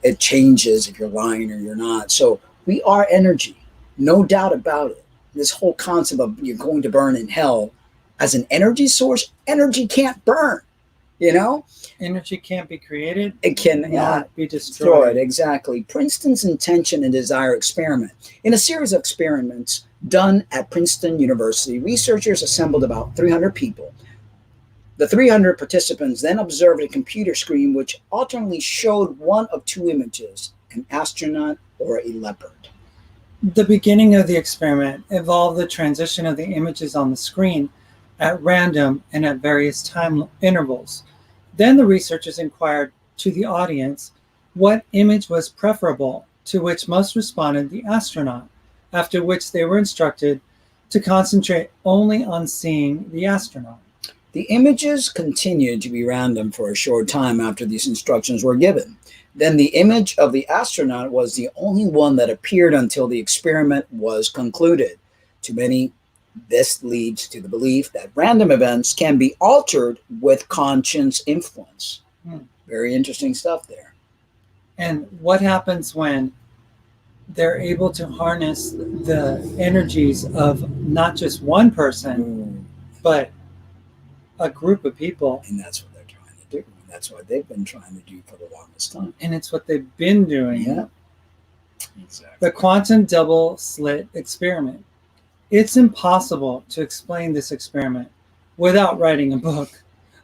S3: it changes if you're lying or you're not. So we are energy, no doubt about it. This whole concept of you're going to burn in hell as an energy source, energy can't burn,
S2: Energy can't be created.
S3: It can
S2: be destroyed.
S3: Exactly. Princeton's intention and desire experiment. In a series of experiments done at Princeton University, researchers assembled about 300 people. The 300 participants then observed a computer screen which alternately showed one of two images, an astronaut or a leopard.
S2: The beginning of the experiment involved the transition of the images on the screen at random and at various time intervals. Then the researchers inquired to the audience what image was preferable, to which most responded the astronaut, after which they were instructed to concentrate only on seeing the astronaut.
S3: The images continued to be random for a short time after these instructions were given. Then the image of the astronaut was the only one that appeared until the experiment was concluded. To many, this leads to the belief that random events can be altered with conscious influence. Very interesting stuff there.
S2: And what happens when they're able to harness the energies of not just one person, but a group of people?
S3: And that's what they're trying to do. And that's what they've been trying to do for the longest time.
S2: And it's what they've been doing.
S3: Yeah, exactly.
S2: The quantum double slit experiment. It's impossible to explain this experiment without writing a book.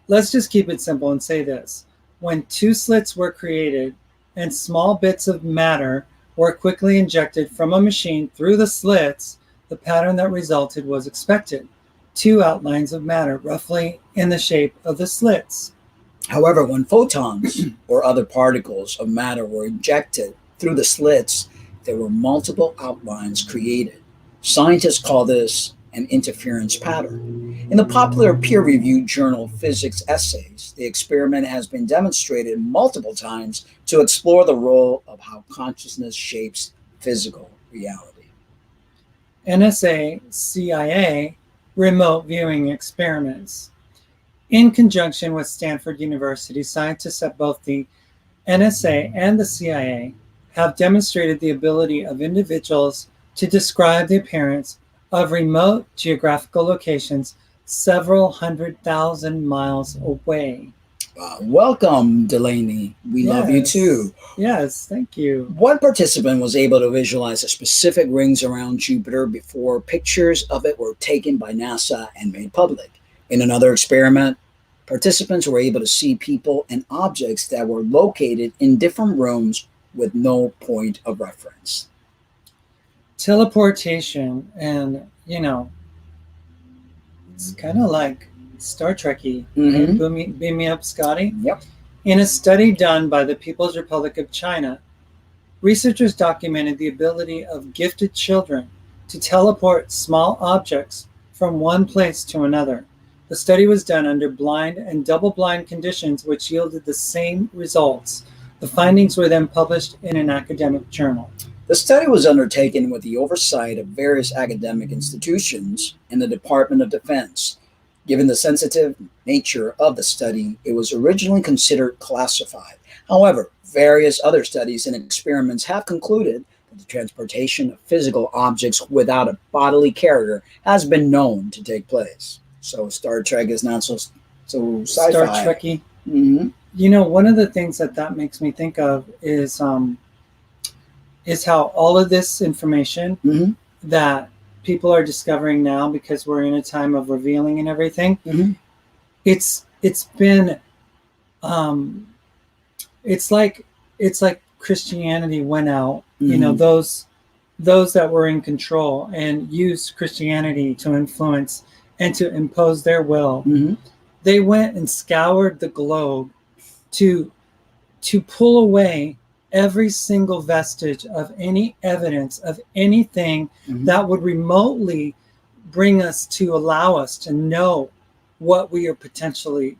S2: Let's just keep it simple and say this. When two slits were created and small bits of matter were quickly injected from a machine through the slits, the pattern that resulted was expected. Two outlines of matter roughly in the shape of the slits.
S3: However, when photons or other particles of matter were injected through the slits, there were multiple outlines created. Scientists call this an interference pattern. In the popular peer-reviewed journal Physics Essays, the experiment has been demonstrated multiple times to explore the role of how consciousness shapes physical reality.
S2: NSA, CIA, remote viewing experiments. In conjunction with Stanford University, scientists at both the NSA and the CIA have demonstrated the ability of individuals to describe the appearance of remote geographical locations several 100,000 miles away.
S3: Welcome, Delaney. We love you too.
S2: Yes, thank you.
S3: One participant was able to visualize the specific rings around Jupiter before pictures of it were taken by NASA and made public. In another experiment, participants were able to see people and objects that were located in different rooms with no point of reference.
S2: Teleportation, and it's kind of like Star Trek-y. Right? Beam me up, Scotty.
S3: Yep.
S2: In a study done by the People's Republic of China, researchers documented the ability of gifted children to teleport small objects from one place to another. The study was done under blind and double-blind conditions, which yielded the same results. The findings were then published in an academic journal.
S3: The study was undertaken with the oversight of various academic institutions and the Department of Defense. Given the sensitive nature of the study, it was originally considered classified. However, various other studies and experiments have concluded that the transportation of physical objects without a bodily carrier has been known to take place. So Star Trek is not so sci-fi.
S2: Star Trek-y. One of the things that makes me think of is how all of this information that people are discovering now, because we're in a time of revealing and everything, it's been it's like Christianity went out, those that were in control and used Christianity to influence and to impose their will. They went and scoured the globe to pull away every single vestige of any evidence of anything that would remotely bring us to allow us to know what we are potentially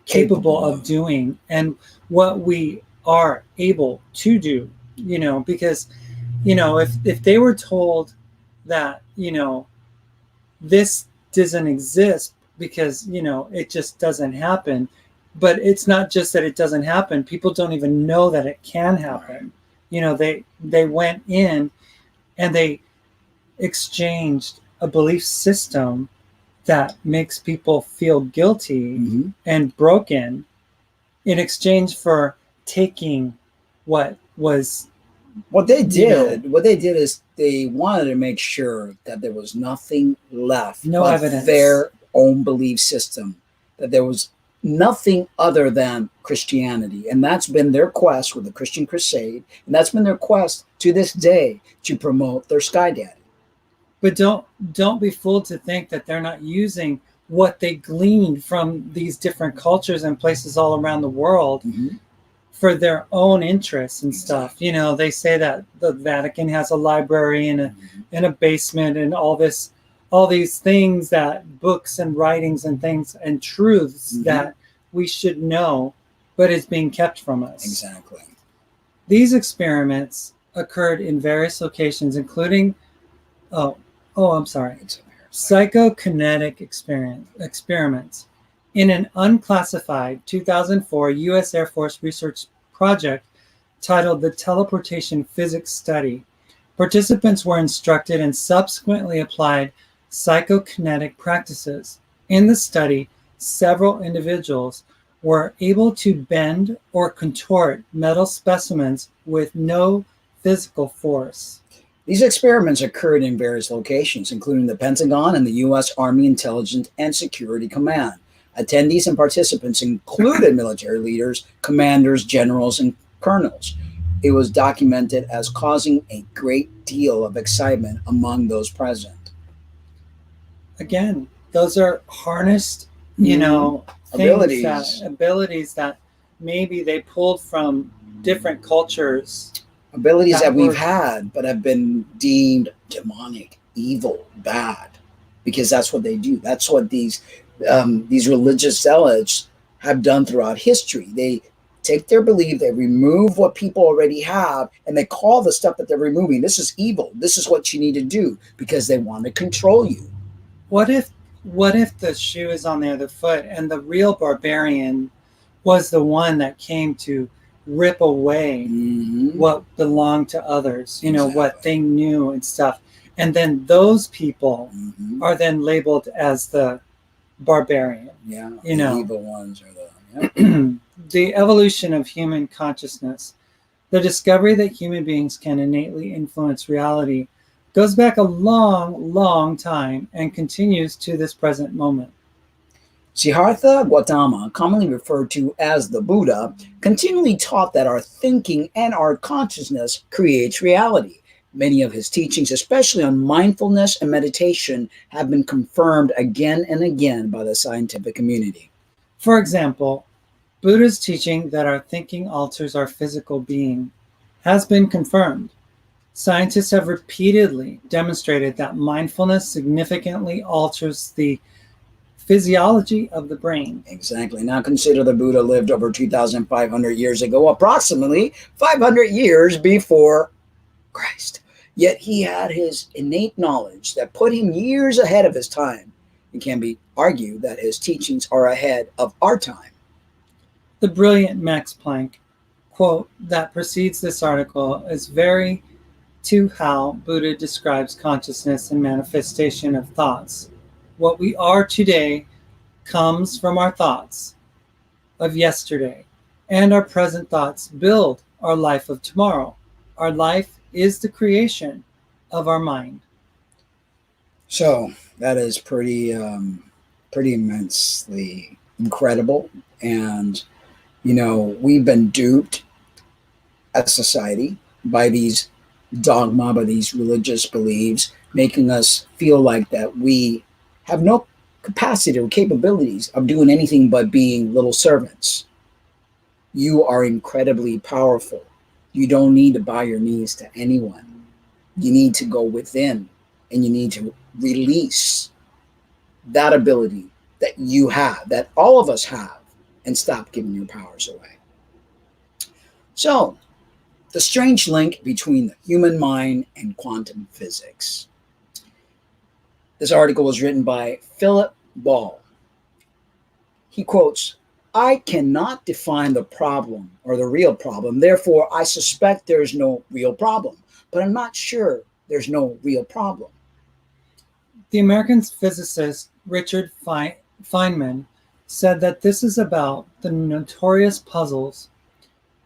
S2: capable of doing and what we are able to do, because, if they were told that, this doesn't exist because, it just doesn't happen. But it's not just that it doesn't happen. People don't even know that it can happen. They went in and they exchanged a belief system that makes people feel guilty and broken in exchange for taking what was
S3: what they did is they wanted to make sure that there was nothing left
S2: no
S3: but
S2: evidence,
S3: their own belief system, that there was nothing other than Christianity. And that's been their quest with the Christian Crusade, and that's been their quest to this day to promote their Sky Daddy.
S2: But don't be fooled to think that they're not using what they gleaned from these different cultures and places all around the world for their own interests and stuff. They say that the Vatican has a library and a basement and all these things, that books and writings and things and truths that we should know, but it's being kept from us.
S3: Exactly.
S2: These experiments occurred in various locations, including psychokinetic experiments. In an unclassified 2004 U.S. Air Force research project titled the Teleportation Physics Study, participants were instructed and subsequently applied psychokinetic practices. In the study, several individuals were able to bend or contort metal specimens with no physical force.
S3: These experiments occurred in various locations, including the Pentagon and the U.S. Army Intelligence and Security Command. Attendees and participants included military leaders, commanders, generals, and colonels. It was documented as causing a great deal of excitement among those present.
S2: Again, those are harnessed, abilities that maybe they pulled from different cultures.
S3: Abilities that we've had, but have been deemed demonic, evil, bad, because that's what they do. That's what these religious zealots have done throughout history. They take their belief, they remove what people already have, and they call the stuff that they're removing, this is evil. This is what you need to do, because they want to control you.
S2: What if the shoe is on the other foot and the real barbarian was the one that came to rip away what belonged to others, what they knew and stuff. And then those people are then labeled as the barbarian.
S3: Yeah, the evil ones are the...
S2: Yeah. The evolution of human consciousness, the discovery that human beings can innately influence reality, goes back a long, long time and continues to this present moment.
S3: Siddhartha Gautama, commonly referred to as the Buddha, continually taught that our thinking and our consciousness creates reality. Many of his teachings, especially on mindfulness and meditation, have been confirmed again and again by the scientific community.
S2: For example, Buddha's teaching that our thinking alters our physical being has been confirmed. Scientists have repeatedly demonstrated that mindfulness significantly alters the physiology of the brain.
S3: Exactly. Now consider the Buddha lived over 2,500 years ago, approximately 500 years before Christ. Yet he had his innate knowledge that put him years ahead of his time. It can be argued that his teachings are ahead of our time.
S2: The brilliant Max Planck quote that precedes this article is very to how Buddha describes consciousness and manifestation of thoughts. What we are today comes from our thoughts of yesterday, and our present thoughts build our life of tomorrow. Our life is the creation of our mind.
S3: So that is pretty immensely incredible. And, we've been duped as society by these dogma, by these religious beliefs, making us feel like that we have no capacity or capabilities of doing anything but being little servants. You are incredibly powerful. You don't need to bow your knees to anyone. You need to go within and you need to release that ability that you have, that all of us have, and stop giving your powers away. So, the strange link between the human mind and quantum physics. This article was written by Philip Ball. He quotes, "I cannot define the problem or the real problem. Therefore, I suspect there's no real problem, but I'm not sure there's no real problem."
S2: The American physicist Richard Feynman said that this is about the notorious puzzles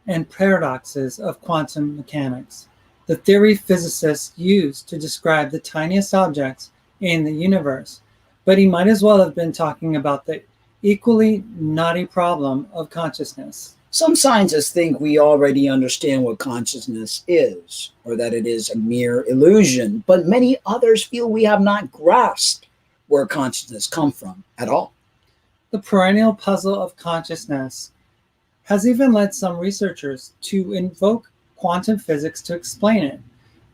S2: and paradoxes of quantum mechanics, the theory physicists use to describe the tiniest objects in the universe. But he might as well have been talking about the equally knotty problem of consciousness.
S3: Some scientists think we already understand what consciousness is, or that it is a mere illusion, but many others feel we have not grasped where consciousness comes from at all.
S2: The perennial puzzle of consciousness has even led some researchers to invoke quantum physics to explain it.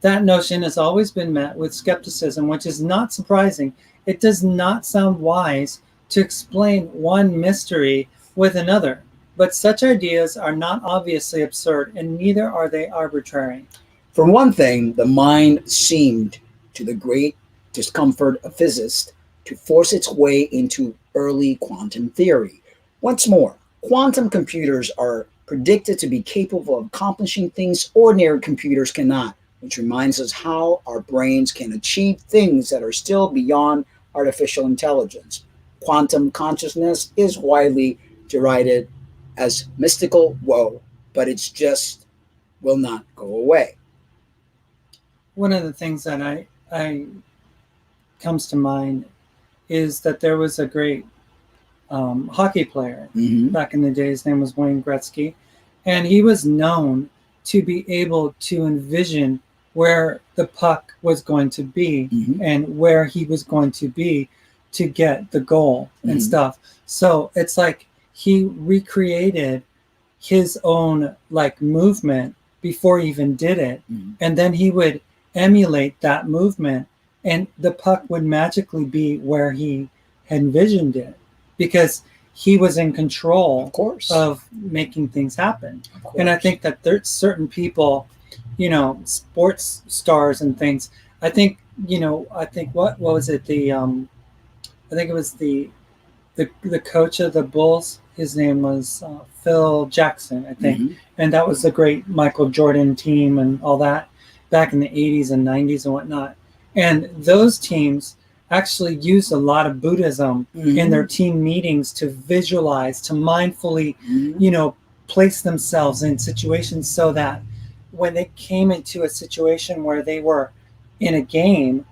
S2: That notion has always been met with skepticism, which is not surprising. It does not sound wise to explain one mystery with another, but such ideas are not obviously absurd, and neither are they arbitrary.
S3: For one thing, the mind seemed, to the great discomfort of physicists, to force its way into early quantum theory. Once more, quantum computers are predicted to be capable of accomplishing things ordinary computers cannot, which reminds us how our brains can achieve things that are still beyond artificial intelligence. Quantum consciousness is widely derided as mystical woe, but it's just will not go away.
S2: One of the things that I comes to mind is that there was a great hockey player back in the day. His name was Wayne Gretzky, and he was known to be able to envision where the puck was going to be and where he was going to be to get the goal and stuff. So it's like he recreated his own like movement before he even did it, and then he would emulate that movement, and the puck would magically be where he had envisioned it, because he was in control,
S3: Of course.
S2: of making things happen. And I think that there's certain people, you know, sports stars and things. I think, you know, what was it? I think it was the coach of the Bulls. His name was Phil Jackson, I think. And that was the great Michael Jordan team and all that back in the 80s and 90s and whatnot. And those teams actually used a lot of Buddhism in their team meetings to visualize, to mindfully, you know, place themselves in situations so that when they came into a situation where they were in a game,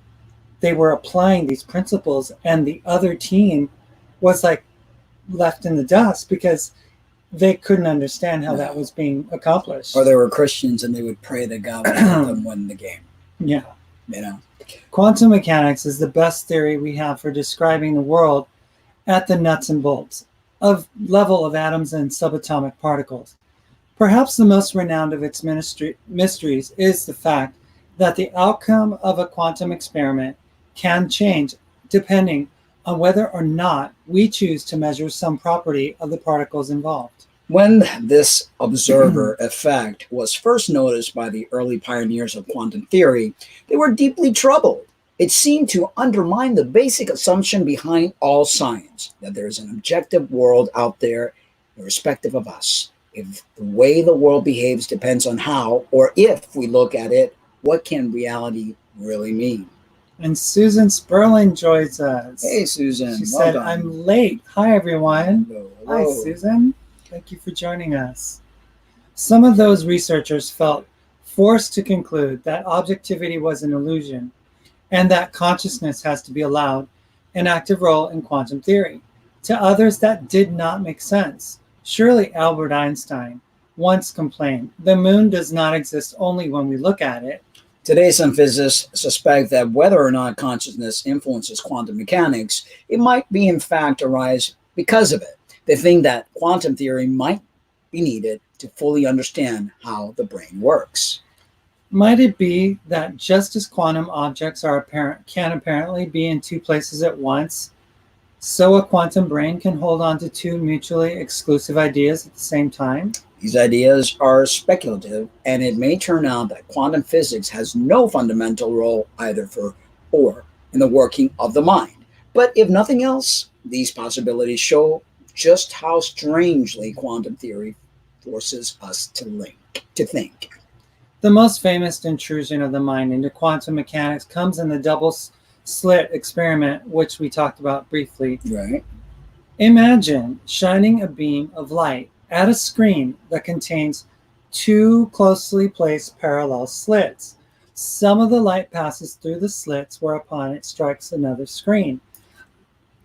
S2: they were applying these principles, and the other team was like left in the dust because they couldn't understand how that was being accomplished.
S3: Or they were Christians and they would pray that God would help them win the game.
S2: Yeah.
S3: You know?
S2: Quantum mechanics is the best theory we have for describing the world at the nuts and bolts of level of atoms and subatomic particles. Perhaps the most renowned of its mysteries is the fact that the outcome of a quantum experiment can change depending on whether or not we choose to measure some property of the particles involved.
S3: When this observer effect was first noticed by the early pioneers of quantum theory, they were deeply troubled. It seemed to undermine the basic assumption behind all science, that there is an objective world out there irrespective of us. If the way the world behaves depends on how, or if we look at it, what can reality really mean?
S2: And Susan Sperling joins us.
S3: Hey, Susan.
S2: She said,
S3: welcome.
S2: I'm late. Hi, everyone.
S3: Hello,
S2: Hi,
S3: hello.
S2: Susan. Thank you for joining us. Some of those researchers felt forced to conclude that objectivity was an illusion and that consciousness has to be allowed an active role in quantum theory. To others, that did not make sense. Surely Albert Einstein once complained, the moon does not exist only when we look at it.
S3: Today, some physicists suspect that whether or not consciousness influences quantum mechanics, it might be in fact arise because of it. They think that quantum theory might be needed to fully understand how the brain works.
S2: Might it be that just as quantum objects can apparently be in two places at once, So a quantum brain can hold on to two mutually exclusive ideas at the same time?
S3: These ideas are speculative, and it may turn out that quantum physics has no fundamental role either for or in the working of the mind. But if nothing else, these possibilities show just how strangely quantum theory forces us to think.
S2: The most famous intrusion of the mind into quantum mechanics comes in the double slit experiment, which we talked about briefly.
S3: Right?
S2: Imagine shining a beam of light at a screen that contains two closely placed parallel slits. Some of the light passes through the slits, whereupon it strikes another screen.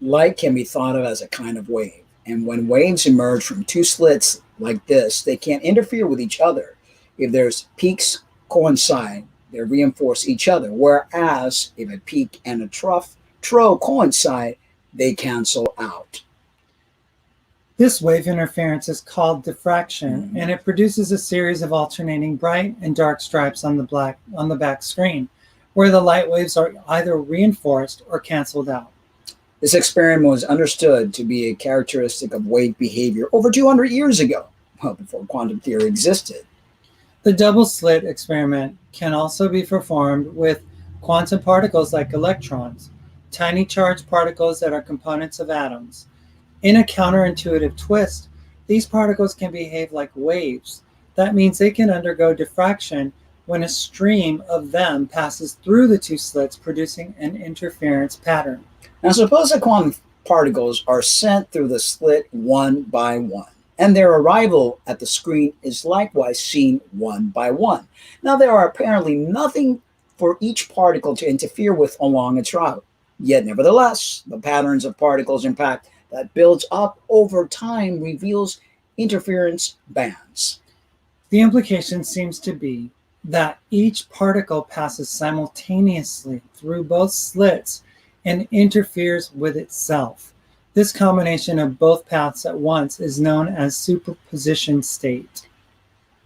S3: Light can be thought of as a kind of wave, and when waves emerge from two slits like this, they can't interfere with each other. If there's peaks coincide, they reinforce each other, whereas if a peak and a trough coincide, they cancel out.
S2: This wave interference is called diffraction,
S3: Mhm.
S2: and it produces a series of alternating bright and dark stripes on the back screen, where the light waves are either reinforced or canceled out.
S3: This experiment was understood to be a characteristic of wave behavior over 200 years ago, well, before quantum theory existed.
S2: The double slit experiment can also be performed with quantum particles like electrons, tiny charged particles that are components of atoms. In a counterintuitive twist, these particles can behave like waves. That means they can undergo diffraction when a stream of them passes through the two slits, producing an interference pattern.
S3: Now, suppose that quantum particles are sent through the slit one by one, and their arrival at the screen is likewise seen one by one. Now, there are apparently nothing for each particle to interfere with along its route. Yet, nevertheless, the patterns of particles impact that builds up over time reveals interference bands.
S2: The implication seems to be that each particle passes simultaneously through both slits and interferes with itself. This combination of both paths at once is known as superposition state.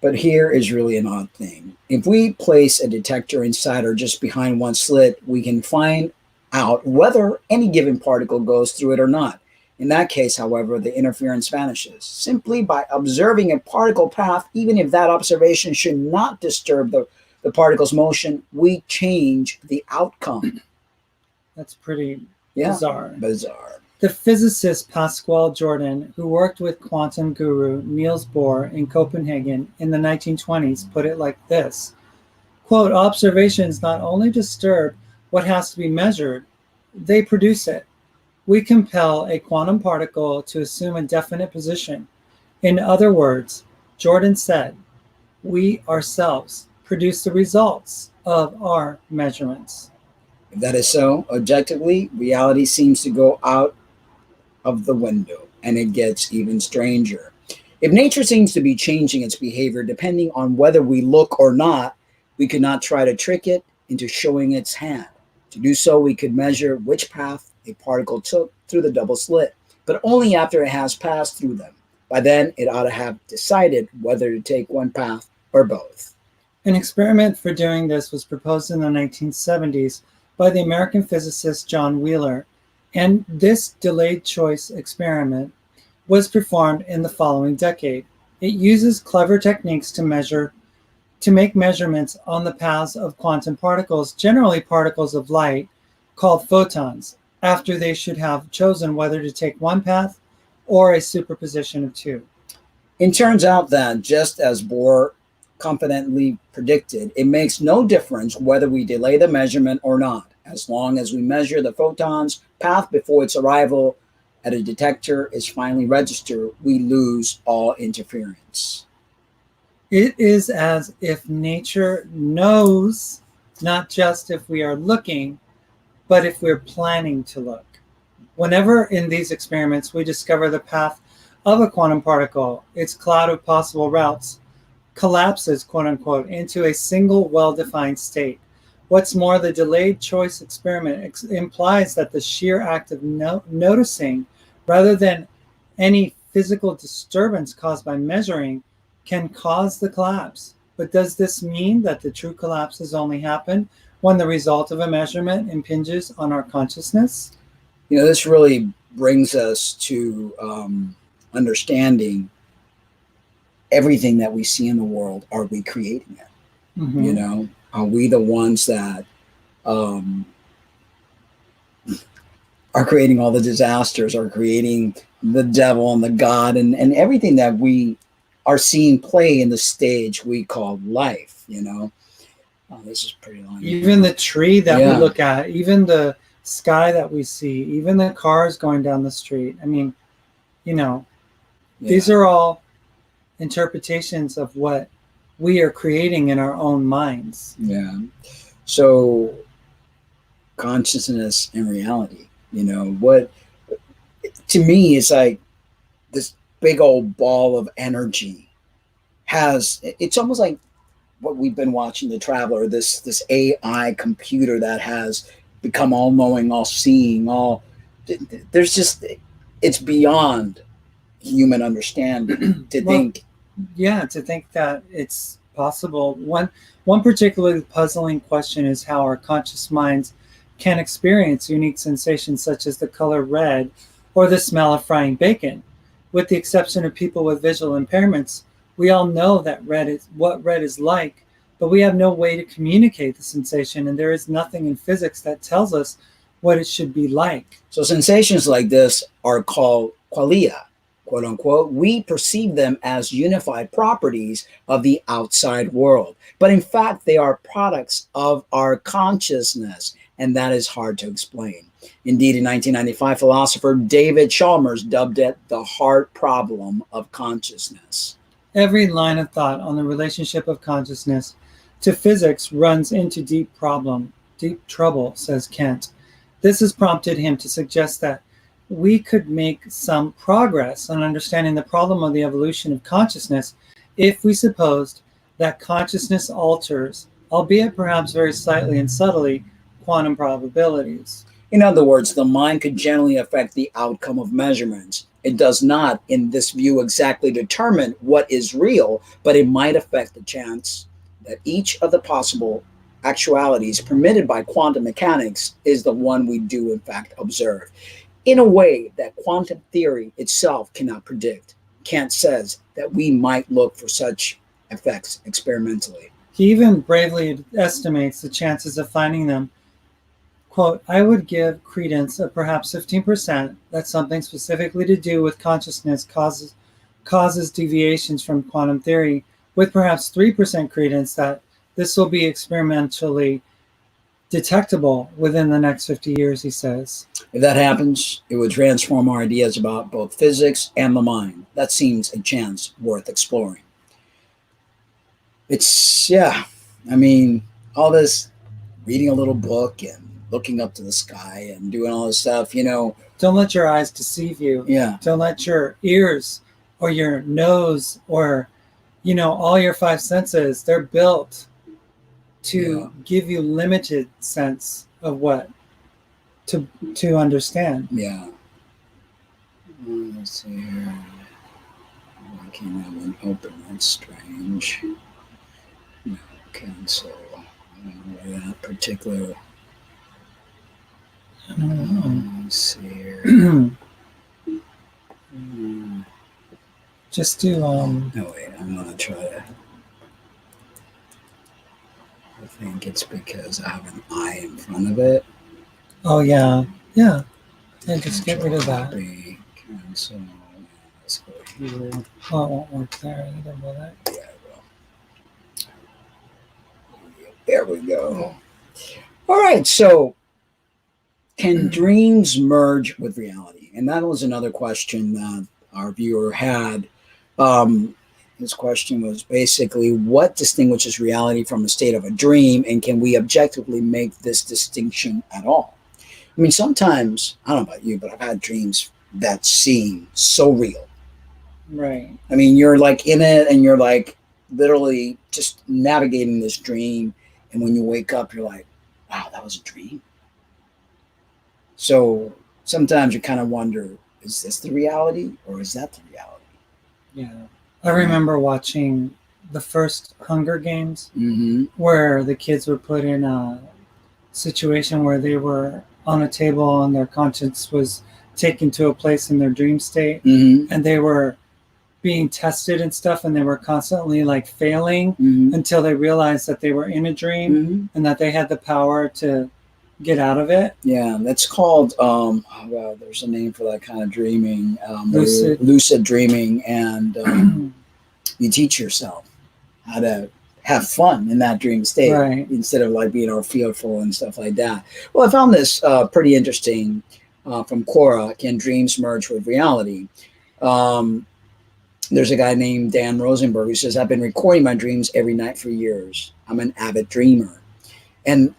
S3: But here is really an odd thing. If we place a detector inside or just behind one slit, we can find out whether any given particle goes through it or not. In that case, however, the interference vanishes simply by observing a particle path. Even if that observation should not disturb the particle's motion, we change the outcome.
S2: That's pretty
S3: Yeah,
S2: bizarre. The physicist Pascual Jordan, who worked with quantum guru Niels Bohr in Copenhagen in the 1920s, put it like this, quote, observations not only disturb what has to be measured, they produce it. We compel a quantum particle to assume a definite position. In other words, Jordan said, we ourselves produce the results of our measurements.
S3: If that is so, objectively, reality seems to go out of the window, and it gets even stranger. If nature seems to be changing its behavior depending on whether we look or not, we could not try to trick it into showing its hand. To do so, we could measure which path a particle took through the double slit, but only after it has passed through them. By then, it ought to have decided whether to take one path or both.
S2: An experiment for doing this was proposed in the 1970s by the American physicist John Wheeler, and this delayed choice experiment was performed in the following decade. It uses clever techniques to make measurements on the paths of quantum particles, generally particles of light, called photons, after they should have chosen whether to take one path or a superposition of two.
S3: It turns out that, just as Bohr confidently predicted, it makes no difference whether we delay the measurement or not. As long as we measure the photon's path before its arrival at a detector is finally registered, we lose all interference.
S2: It is as if nature knows, not just if we are looking, but if we're planning to look. Whenever in these experiments we discover the path of a quantum particle, its cloud of possible routes collapses, quote unquote, into a single well-defined state. What's more, the delayed choice experiment implies that the sheer act of noticing, rather than any physical disturbance caused by measuring, can cause the collapse. But does this mean that the true collapses only happen when the result of a measurement impinges on our consciousness?
S3: This really brings us to understanding everything that we see in the world. Are we creating it?
S2: Mhm.
S3: You know, are we the ones that are creating all the disasters, are creating the devil and the God and everything that we are seeing play in the stage we call life, you know? Oh, this is pretty long.
S2: Even the tree that we
S3: Yeah.
S2: look at, even the sky that we see, even the cars going down the street. I mean, you know, these are all interpretations of what we are creating in our own minds.
S3: Yeah. So consciousness and reality, you know, what to me is like this big old ball of energy has, it's almost like what we've been watching, The Traveler, this AI computer that has become all knowing, all seeing, all there's just, it's beyond human understanding to
S2: Well,
S3: think.
S2: Yeah, to think that it's possible. One particularly puzzling question is how our conscious minds can experience unique sensations such as the color red or the smell of frying bacon. With the exception of people with visual impairments, we all know that red is what red is like, but we have no way to communicate the sensation, and there is nothing in physics that tells us what it should be like.
S3: So sensations like this are called qualia, quote unquote. We perceive them as unified properties of the outside world, but in fact, they are products of our consciousness, and that is hard to explain. Indeed, in 1995, philosopher David Chalmers dubbed it the heart problem of consciousness.
S2: Every line of thought on the relationship of consciousness to physics runs into deep trouble, says Kent. This has prompted him to suggest that we could make some progress on understanding the problem of the evolution of consciousness if we supposed that consciousness alters, albeit perhaps very slightly and subtly, quantum probabilities.
S3: In other words, the mind could generally affect the outcome of measurements. It does not, in this view, exactly determine what is real, but it might affect the chance that each of the possible actualities permitted by quantum mechanics is the one we do, in fact, observe, in a way that quantum theory itself cannot predict. Kant says that we might look for such effects experimentally.
S2: He even bravely estimates the chances of finding them. Quote, I would give credence of perhaps 15% that something specifically to do with consciousness causes deviations from quantum theory, with perhaps 3% credence that this will be experimentally detectable within the next 50 years, he says.
S3: If that happens, it would transform our ideas about both physics and the mind. That seems a chance worth exploring. It's, yeah, I mean, all this reading a little book and looking up to the sky and doing all this stuff, you know.
S2: Don't let your eyes deceive you.
S3: Yeah.
S2: Don't let your ears or your nose or, you know, all your five senses, they're built to give you limited sense of what to understand.
S3: Yeah. Let's see here. I can't have one open. That's strange. No, cancel. I don't know where that particular.
S2: I don't know.
S3: Let's see here.
S2: Just do
S3: No, wait. I'm gonna try to. I think it's because I have an eye in front of it.
S2: Oh yeah. Yeah, just get rid of that.
S3: Copy, cancel. Let's go here.
S2: Oh, it won't work there either, will it?
S3: Yeah, it will. There we go. All right, so can dreams merge with reality? And that was another question that our viewer had. His question was basically, what distinguishes reality from a state of a dream, and can we objectively make this distinction at all? I mean, sometimes, I don't know about you, but I've had dreams that seem so real.
S2: Right.
S3: I mean, you're like in it and you're like literally just navigating this dream. And when you wake up, you're like, wow, that was a dream. So sometimes you kind of wonder, is this the reality or is that the reality?
S2: Yeah. I remember watching the first Hunger Games where the kids were put in a situation where they were on a table and their conscience was taken to a place in their dream state,
S3: Mm-hmm.
S2: and they were being tested and stuff, and they were constantly like failing
S3: Mm-hmm.
S2: until they realized that they were in a dream
S3: Mm-hmm.
S2: and that they had the power to get out of it.
S3: Yeah, that's called oh God, there's a name for that kind of dreaming.
S2: Lucid.
S3: Dreaming, and you teach yourself how to have fun in that dream state,
S2: Right.
S3: instead of like being all fearful and stuff like that. Well, I found this pretty interesting from Quora. Can dreams merge with reality? There's a guy named Dan Rosenberg who says, I've been recording my dreams every night for years. I'm an avid dreamer. And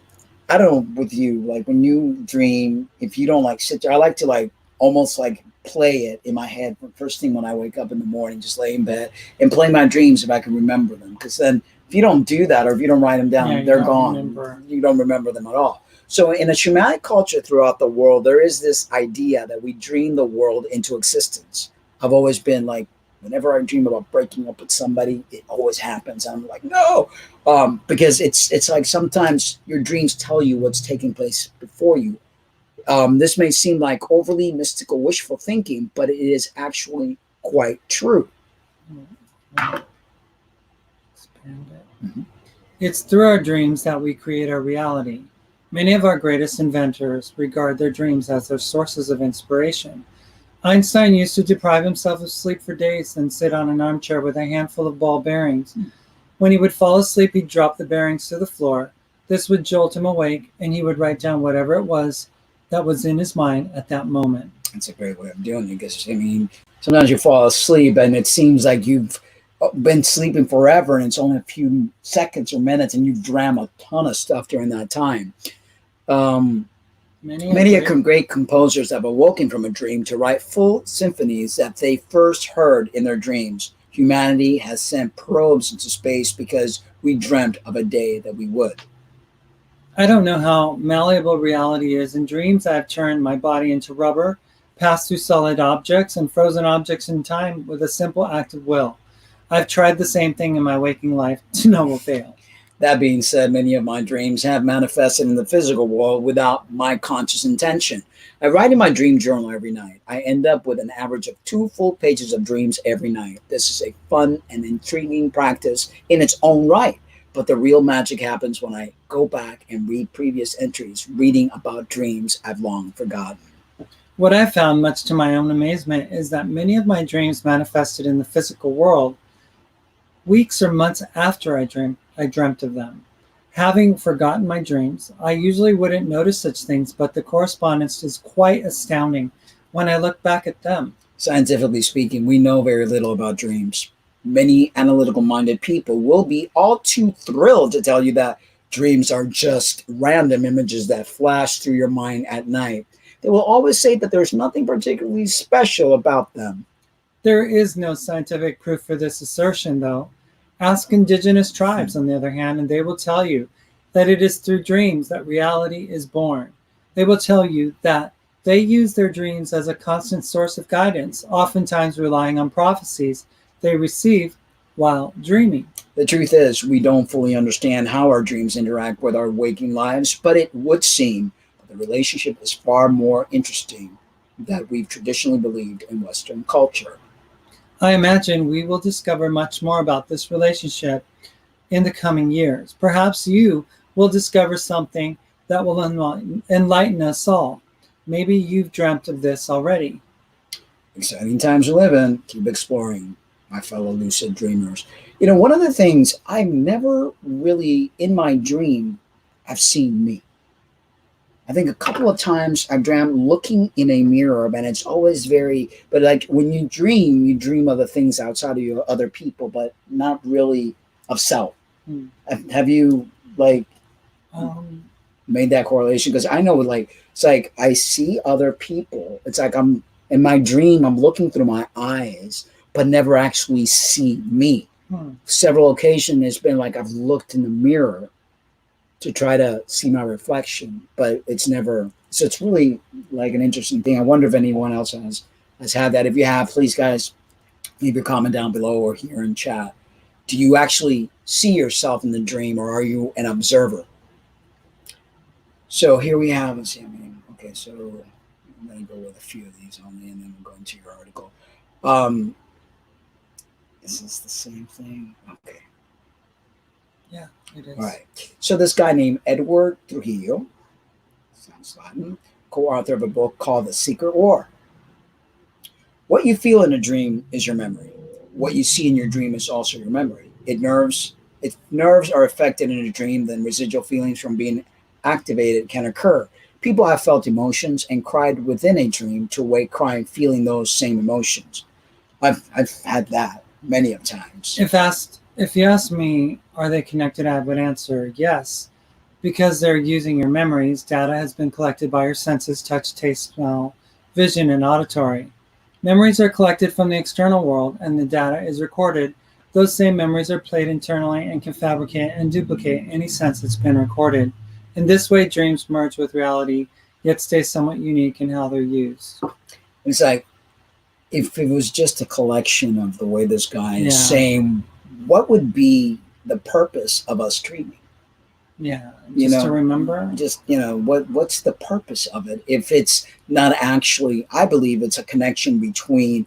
S3: I don't know with you, like when you dream, if you don't like sit there, I like to like almost like play it in my head first thing when I wake up in the morning, just lay in bed and play my dreams if I can remember them. Because then if you don't do that, or if you don't write them down,
S2: Yeah, you
S3: they're
S2: don't
S3: gone.
S2: remember.
S3: You don't remember them at all. So in a shamanic culture throughout the world, there is this idea that we dream the world into existence. I've always been like, whenever I dream about breaking up with somebody, it always happens. I'm like, no, because it's like sometimes your dreams tell you what's taking place before you. This may seem like overly mystical wishful thinking, but it is actually quite true.
S2: Expand it.
S3: Mhm.
S2: It's through our dreams that we create our reality. Many of our greatest inventors regard their dreams as their sources of inspiration. Einstein used to deprive himself of sleep for days, then sit on an armchair with a handful of ball bearings. When he would fall asleep, he'd drop the bearings to the floor. This would jolt him awake, and he would write down whatever it was that was in his mind at that moment.
S3: That's a great way of doing it, because I mean, sometimes you fall asleep and it seems like you've been sleeping forever, and it's only a few seconds or minutes, and you've dreamt a ton of stuff during that time. Many great composers have awoken from a dream to write full symphonies that they first heard in their dreams. Humanity has sent probes into space because we dreamt of a day that we would.
S2: I don't know how malleable reality is. In dreams, I've turned my body into rubber, passed through solid objects, and frozen objects in time with a simple act of will. I've tried the same thing in my waking life to no avail.
S3: That being said, many of my dreams have manifested in the physical world without my conscious intention. I write in my dream journal every night. I end up with an average of 2 full pages of dreams every night. This is a fun and intriguing practice in its own right. But the real magic happens when I go back and read previous entries, reading about dreams I've long forgotten.
S2: What I found, much to my own amazement, is that many of my dreams manifested in the physical world weeks or months after I dreamt of them. Having forgotten my dreams, I usually wouldn't notice such things, but the correspondence is quite astounding when I look back at them.
S3: Scientifically speaking, we know very little about dreams. Many analytical-minded people will be all too thrilled to tell you that dreams are just random images that flash through your mind at night. They will always say that there's nothing particularly special about them.
S2: There is no scientific proof for this assertion, though. Ask indigenous tribes, on the other hand, and they will tell you that it is through dreams that reality is born. They will tell you that they use their dreams as a constant source of guidance, oftentimes relying on prophecies they receive while dreaming.
S3: The truth is, we don't fully understand how our dreams interact with our waking lives, but it would seem that the relationship is far more interesting than we've traditionally believed in Western culture.
S2: I imagine we will discover much more about this relationship in the coming years. Perhaps you will discover something that will enlighten us all. Maybe you've dreamt of this already.
S3: Exciting times to live in. Keep exploring, my fellow lucid dreamers. You know, one of the things I've never really, in my dream, I've seen me. I think a couple of times I've dreamt looking in a mirror, and it's always but like when you dream of the things outside of you, other people, but not really of self. Have you like made that correlation? Because I know, like, it's like I see other people. It's like I'm in my dream, I'm looking through my eyes, but never actually see me. Several occasions, it's been like I've looked in the mirror to try to see my reflection, but it's never. So it's really like an interesting thing. I wonder if anyone else has had that. If you have, please, guys, leave your comment down below or here in chat. Do you actually see yourself in the dream, or are you an observer? So here we have. Let's see. Okay, so I'm going to go with a few of these only, and then we'll go into your article. Is this the same thing? Okay.
S2: Yeah, it is.
S3: All right. So this guy named Edward Trujillo, sounds Latin, co-author of a book called The Secret War. What you feel in a dream is your memory. What you see in your dream is also your memory. If nerves are affected in a dream, then residual feelings from being activated can occur. People have felt emotions and cried within a dream to awake crying, feeling those same emotions. I've had that many of times.
S2: If you ask me, are they connected? I would answer yes, because they're using your memories. Data has been collected by your senses: touch, taste, smell, vision, and auditory. Memories are collected from the external world, and the data is recorded. Those same memories are played internally and can fabricate and duplicate any sense that's been recorded. In this way, dreams merge with reality, yet stay somewhat unique in how they're used.
S3: It's like if it was just a collection of the way this guy is
S2: Yeah.
S3: saying, what would be the purpose of us dreaming?
S2: Yeah,
S3: You
S2: just
S3: know,
S2: to remember.
S3: Just, what's the purpose of it? If it's not actually, I believe it's a connection between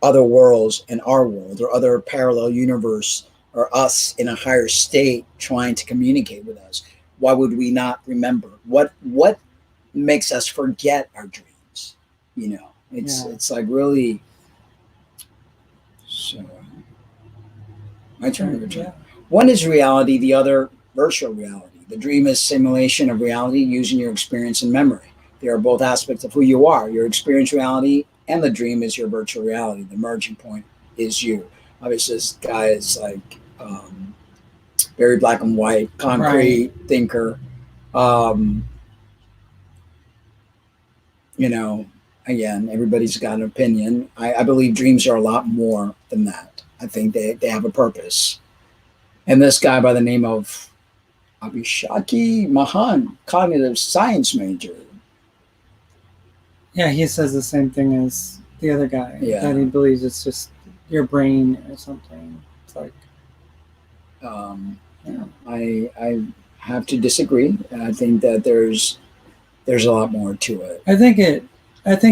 S3: other worlds and our world, or other parallel universe, or us in a higher state trying to communicate with us. Why would we not remember? What makes us forget our dreams? It's like really. So, my turn.
S2: Yeah.
S3: One is reality, the other virtual reality. The dream is simulation of reality using your experience and memory. They are both aspects of who you are. Your experience reality and the dream is your virtual reality. The merging point is you. Obviously, this guy is like very black and white, concrete thinker. Again, everybody's got an opinion. I believe dreams are a lot more than that. I think they have a purpose. And this guy by the name of Abhishaki Mahan, cognitive science major.
S2: Yeah, he says the same thing as the other guy.
S3: Yeah.
S2: That he believes it's just your brain or something. It's like,
S3: I have to disagree. I think that there's a lot more to it.
S2: I think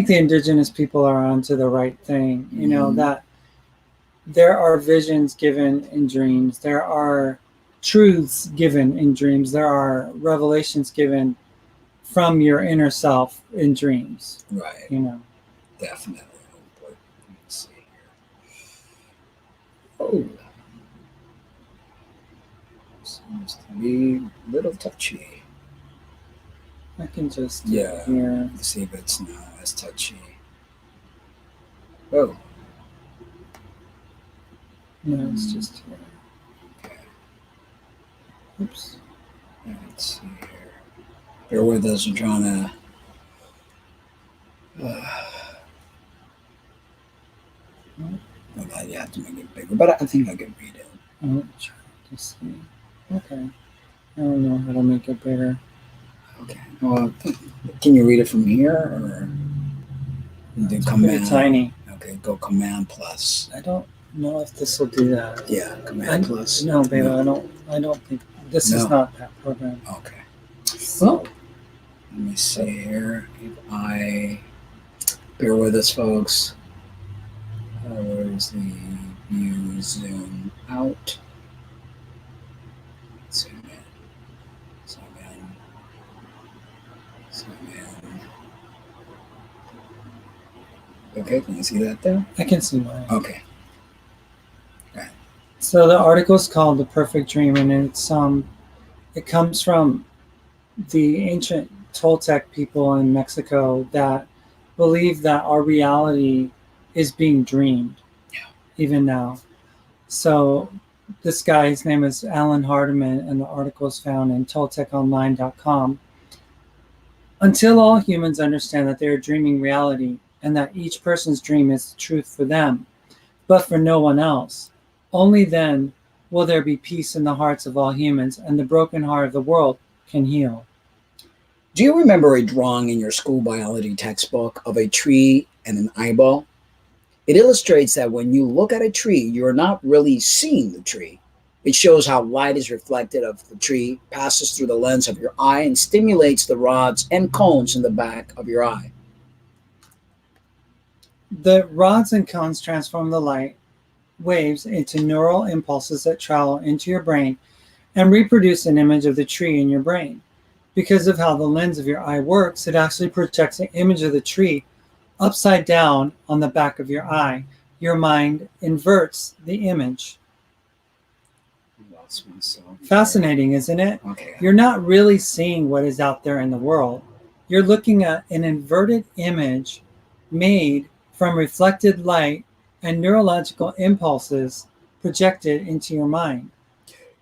S2: the indigenous people are onto the right thing. You know, that there are visions given in dreams. There are truths given in dreams. There are revelations given from your inner self in dreams.
S3: Right. Definitely. Let's see here. Oh. Seems to be a little touchy.
S2: I can just
S3: hear. Let's see if it's not as touchy. Oh.
S2: No, it's just here.
S3: Okay.
S2: Oops.
S3: Let's see here. Bear with us. I'm trying to. You have to make it bigger, but I think I can read it.
S2: I'm trying to see. Okay. I don't know how to make it bigger.
S3: Okay. Well, can you read it from here, or do command?
S2: Pretty tiny.
S3: Okay, go command plus.
S2: I don't know if this will do that.
S3: Yeah, command plus.
S2: No, baby, no. I don't think this is not that program.
S3: Okay. Well, let me see here. If I bear with us, folks. Where's the view zoom out? Zoom in. Zoom in. Zoom in. Okay, can you see that there?
S2: I can see mine.
S3: Okay. Right.
S2: So the article is called "The Perfect Dream," and it comes from the ancient Toltec people in Mexico that believe that our reality is being dreamed, even now. So this guy, his name is Alan Hardiman, and the article is found in tolteconline.com. Until all humans understand that they are dreaming reality and that each person's dream is the truth for them, but for no one else, only then will there be peace in the hearts of all humans, and the broken heart of the world can heal.
S3: Do you remember a drawing in your school biology textbook of a tree and an eyeball? It illustrates that when you look at a tree, you're not really seeing the tree. It shows how light is reflected of the tree, passes through the lens of your eye, and stimulates the rods and cones in the back of your eye.
S2: The rods and cones transform the light waves into neural impulses that travel into your brain and reproduce an image of the tree in your brain. Because of how the lens of your eye works, it actually projects an image of the tree upside down on the back of your eye. Your mind inverts the image. Fascinating, isn't it?
S3: Okay.
S2: You're not really seeing what is out there in the world. You're looking at an inverted image made from reflected light and neurological impulses projected into your mind.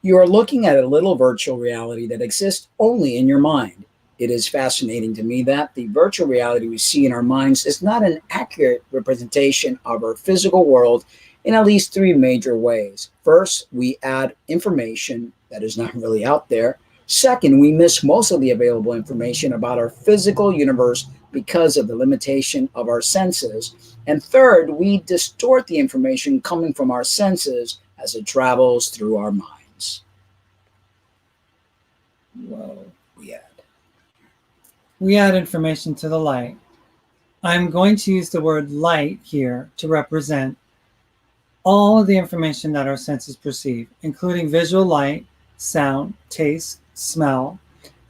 S3: You are looking at a little virtual reality that exists only in your mind. It is fascinating to me that the virtual reality we see in our minds is not an accurate representation of our physical world in at least three major ways. First, we add information that is not really out there. Second, we miss most of the available information about our physical universe because of the limitation of our senses. And third, we distort the information coming from our senses as it travels through our minds.
S2: Whoa.
S3: We add.
S2: We add information to the light. I'm going to use the word light here to represent all of the information that our senses perceive, including visual light, sound, taste, smell,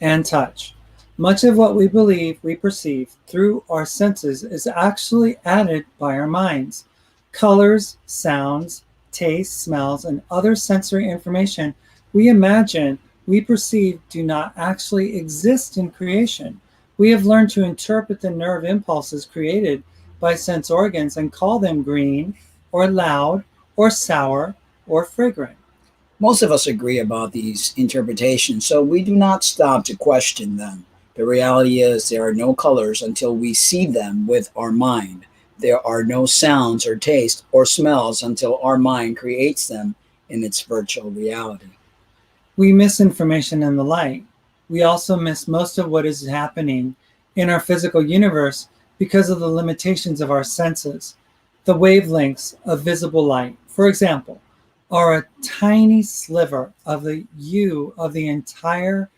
S2: and touch. Much of what we believe we perceive through our senses is actually added by our minds. Colors, sounds, tastes, smells, and other sensory information we imagine we perceive do not actually exist in creation. We have learned to interpret the nerve impulses created by sense organs and call them green, or loud, or sour, or fragrant.
S3: Most of us agree about these interpretations, so we do not stop to question them. The reality is there are no colors until we see them with our mind. There are no sounds or tastes or smells until our mind creates them in its virtual reality.
S2: We miss information in the light. We also miss most of what is happening in our physical universe because of the limitations of our senses. The wavelengths of visible light, for example, are a tiny sliver of the U of the entire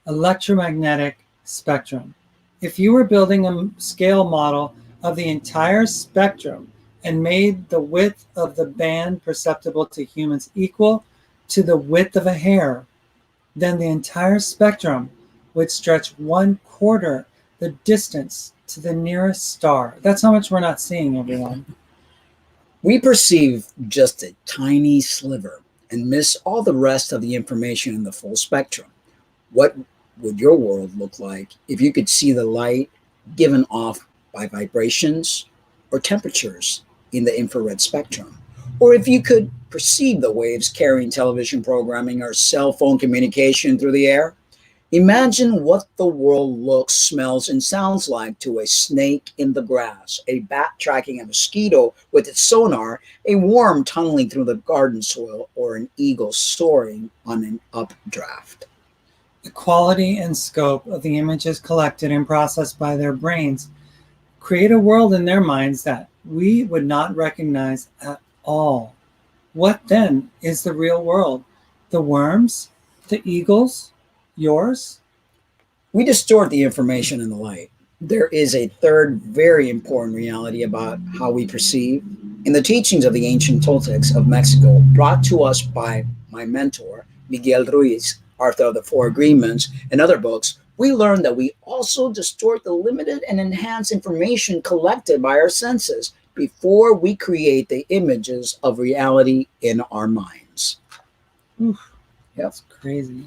S2: electromagnetic spectrum. If you were building a scale model of the entire spectrum and made the width of the band perceptible to humans equal to the width of a hair, then the entire spectrum would stretch 1/4 the distance to the nearest star. That's how much we're not seeing, everyone.
S3: We perceive just a tiny sliver and miss all the rest of the information in the full spectrum. What would your world look like if you could see the light given off by vibrations or temperatures in the infrared spectrum? Or if you could perceive the waves carrying television programming or cell phone communication through the air? Imagine what the world looks, smells, and sounds like to a snake in the grass, a bat tracking a mosquito with its sonar, a worm tunneling through the garden soil, or an eagle soaring on an updraft.
S2: The quality and scope of the images collected and processed by their brains create a world in their minds that we would not recognize at all. What then is the real world? The worms? The eagles? Yours?
S3: We distort the information in the light. There is a third very important reality about how we perceive. In the teachings of the ancient Toltecs of Mexico, brought to us by my mentor, Miguel Ruiz, author of the Four Agreements, and other books, we learn that we also distort the limited and enhanced information collected by our senses before we create the images of reality in our minds.
S2: Oof, that's crazy.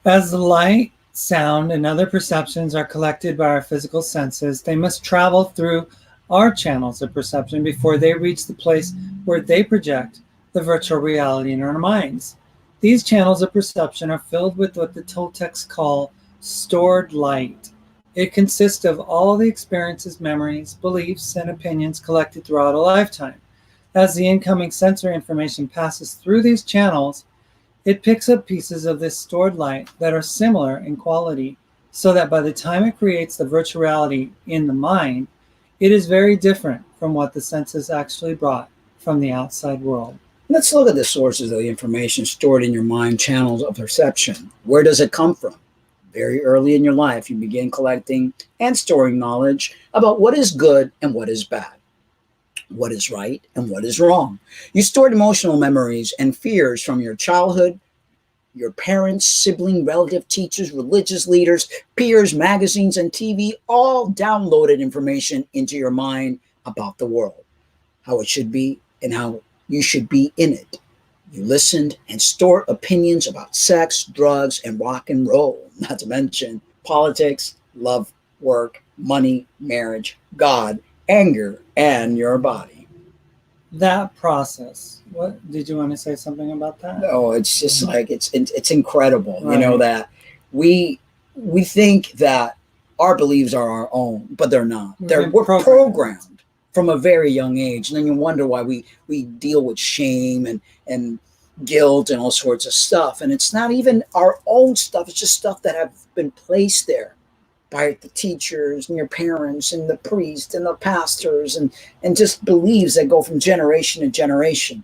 S2: As the light, sound, and other perceptions are collected by our physical senses, they must travel through our channels of perception before they reach the place where they project the virtual reality in our minds. These channels of perception are filled with what the Toltecs call stored light. It consists of all the experiences, memories, beliefs, and opinions collected throughout a lifetime. As the incoming sensory information passes through these channels, it picks up pieces of this stored light that are similar in quality, so that by the time it creates the virtual reality in the mind, it is very different from what the senses actually brought from the outside world.
S3: Let's look at the sources of the information stored in your mind channels of perception. Where does it come from? Very early in your life, you begin collecting and storing knowledge about what is good and what is bad. what is right and what is wrong. You stored emotional memories and fears from your childhood, your parents, sibling, relative, teachers, religious leaders, peers, magazines, and TV all downloaded information into your mind about the world, how it should be, and how you should be in it. You listened and stored opinions about sex, drugs, and rock and roll, not to mention politics, love, work, money, marriage, God, anger, and your body.
S2: That process. What did you want to say something about that?
S3: No, it's just like it's incredible,
S2: Right.
S3: you know, that we think that our beliefs are our own, but they're not. We're programmed from a very young age, and then you wonder why we deal with shame and guilt and all sorts of stuff, and it's not even our own stuff. It's just stuff that have been placed there by the teachers and your parents and the priests and the pastors and just beliefs that go from generation to generation.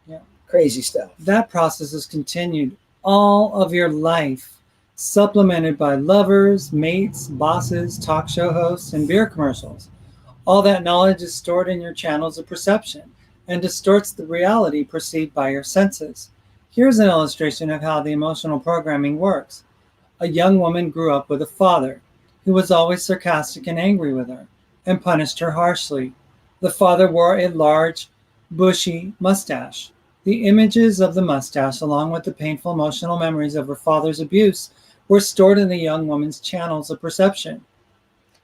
S2: Yeah.
S3: Crazy stuff.
S2: That process is continued all of your life, supplemented by lovers, mates, bosses, talk show hosts, and beer commercials. All that knowledge is stored in your channels of perception and distorts the reality perceived by your senses. Here's an illustration of how the emotional programming works. A young woman grew up with a father who was always sarcastic and angry with her and punished her harshly. The father wore a large, bushy mustache. The images of the mustache, along with the painful emotional memories of her father's abuse, were stored in the young woman's channels of perception.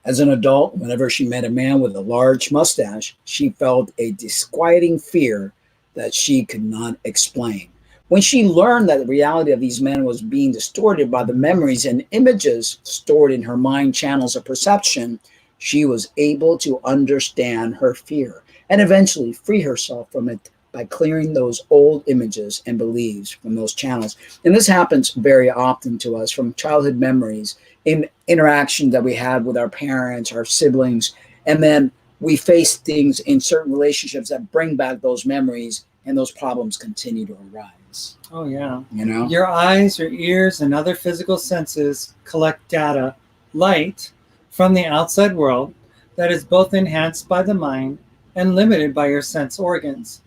S3: As an adult, whenever she met a man with a large mustache, she felt a disquieting fear that she could not explain. When she learned that the reality of these men was being distorted by the memories and images stored in her mind channels of perception, she was able to understand her fear and eventually free herself from it by clearing those old images and beliefs from those channels. And this happens very often to us from childhood memories, in interaction that we had with our parents, our siblings, and then we face things in certain relationships that bring back those memories, and those problems continue to arise.
S2: Oh, yeah.
S3: You know?
S2: Your eyes, your ears, and other physical senses collect data, light, from the outside world that is both enhanced by the mind and limited by your sense organs.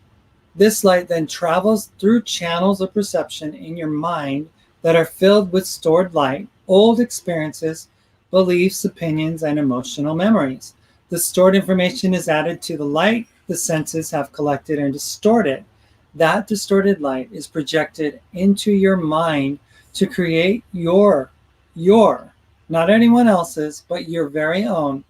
S2: This light then travels through channels of perception in your mind that are filled with stored light, old experiences, beliefs, opinions, and emotional memories. The stored information is added to the light the senses have collected and distorted. That distorted light is projected into your mind to create your, not anyone else's, but your very own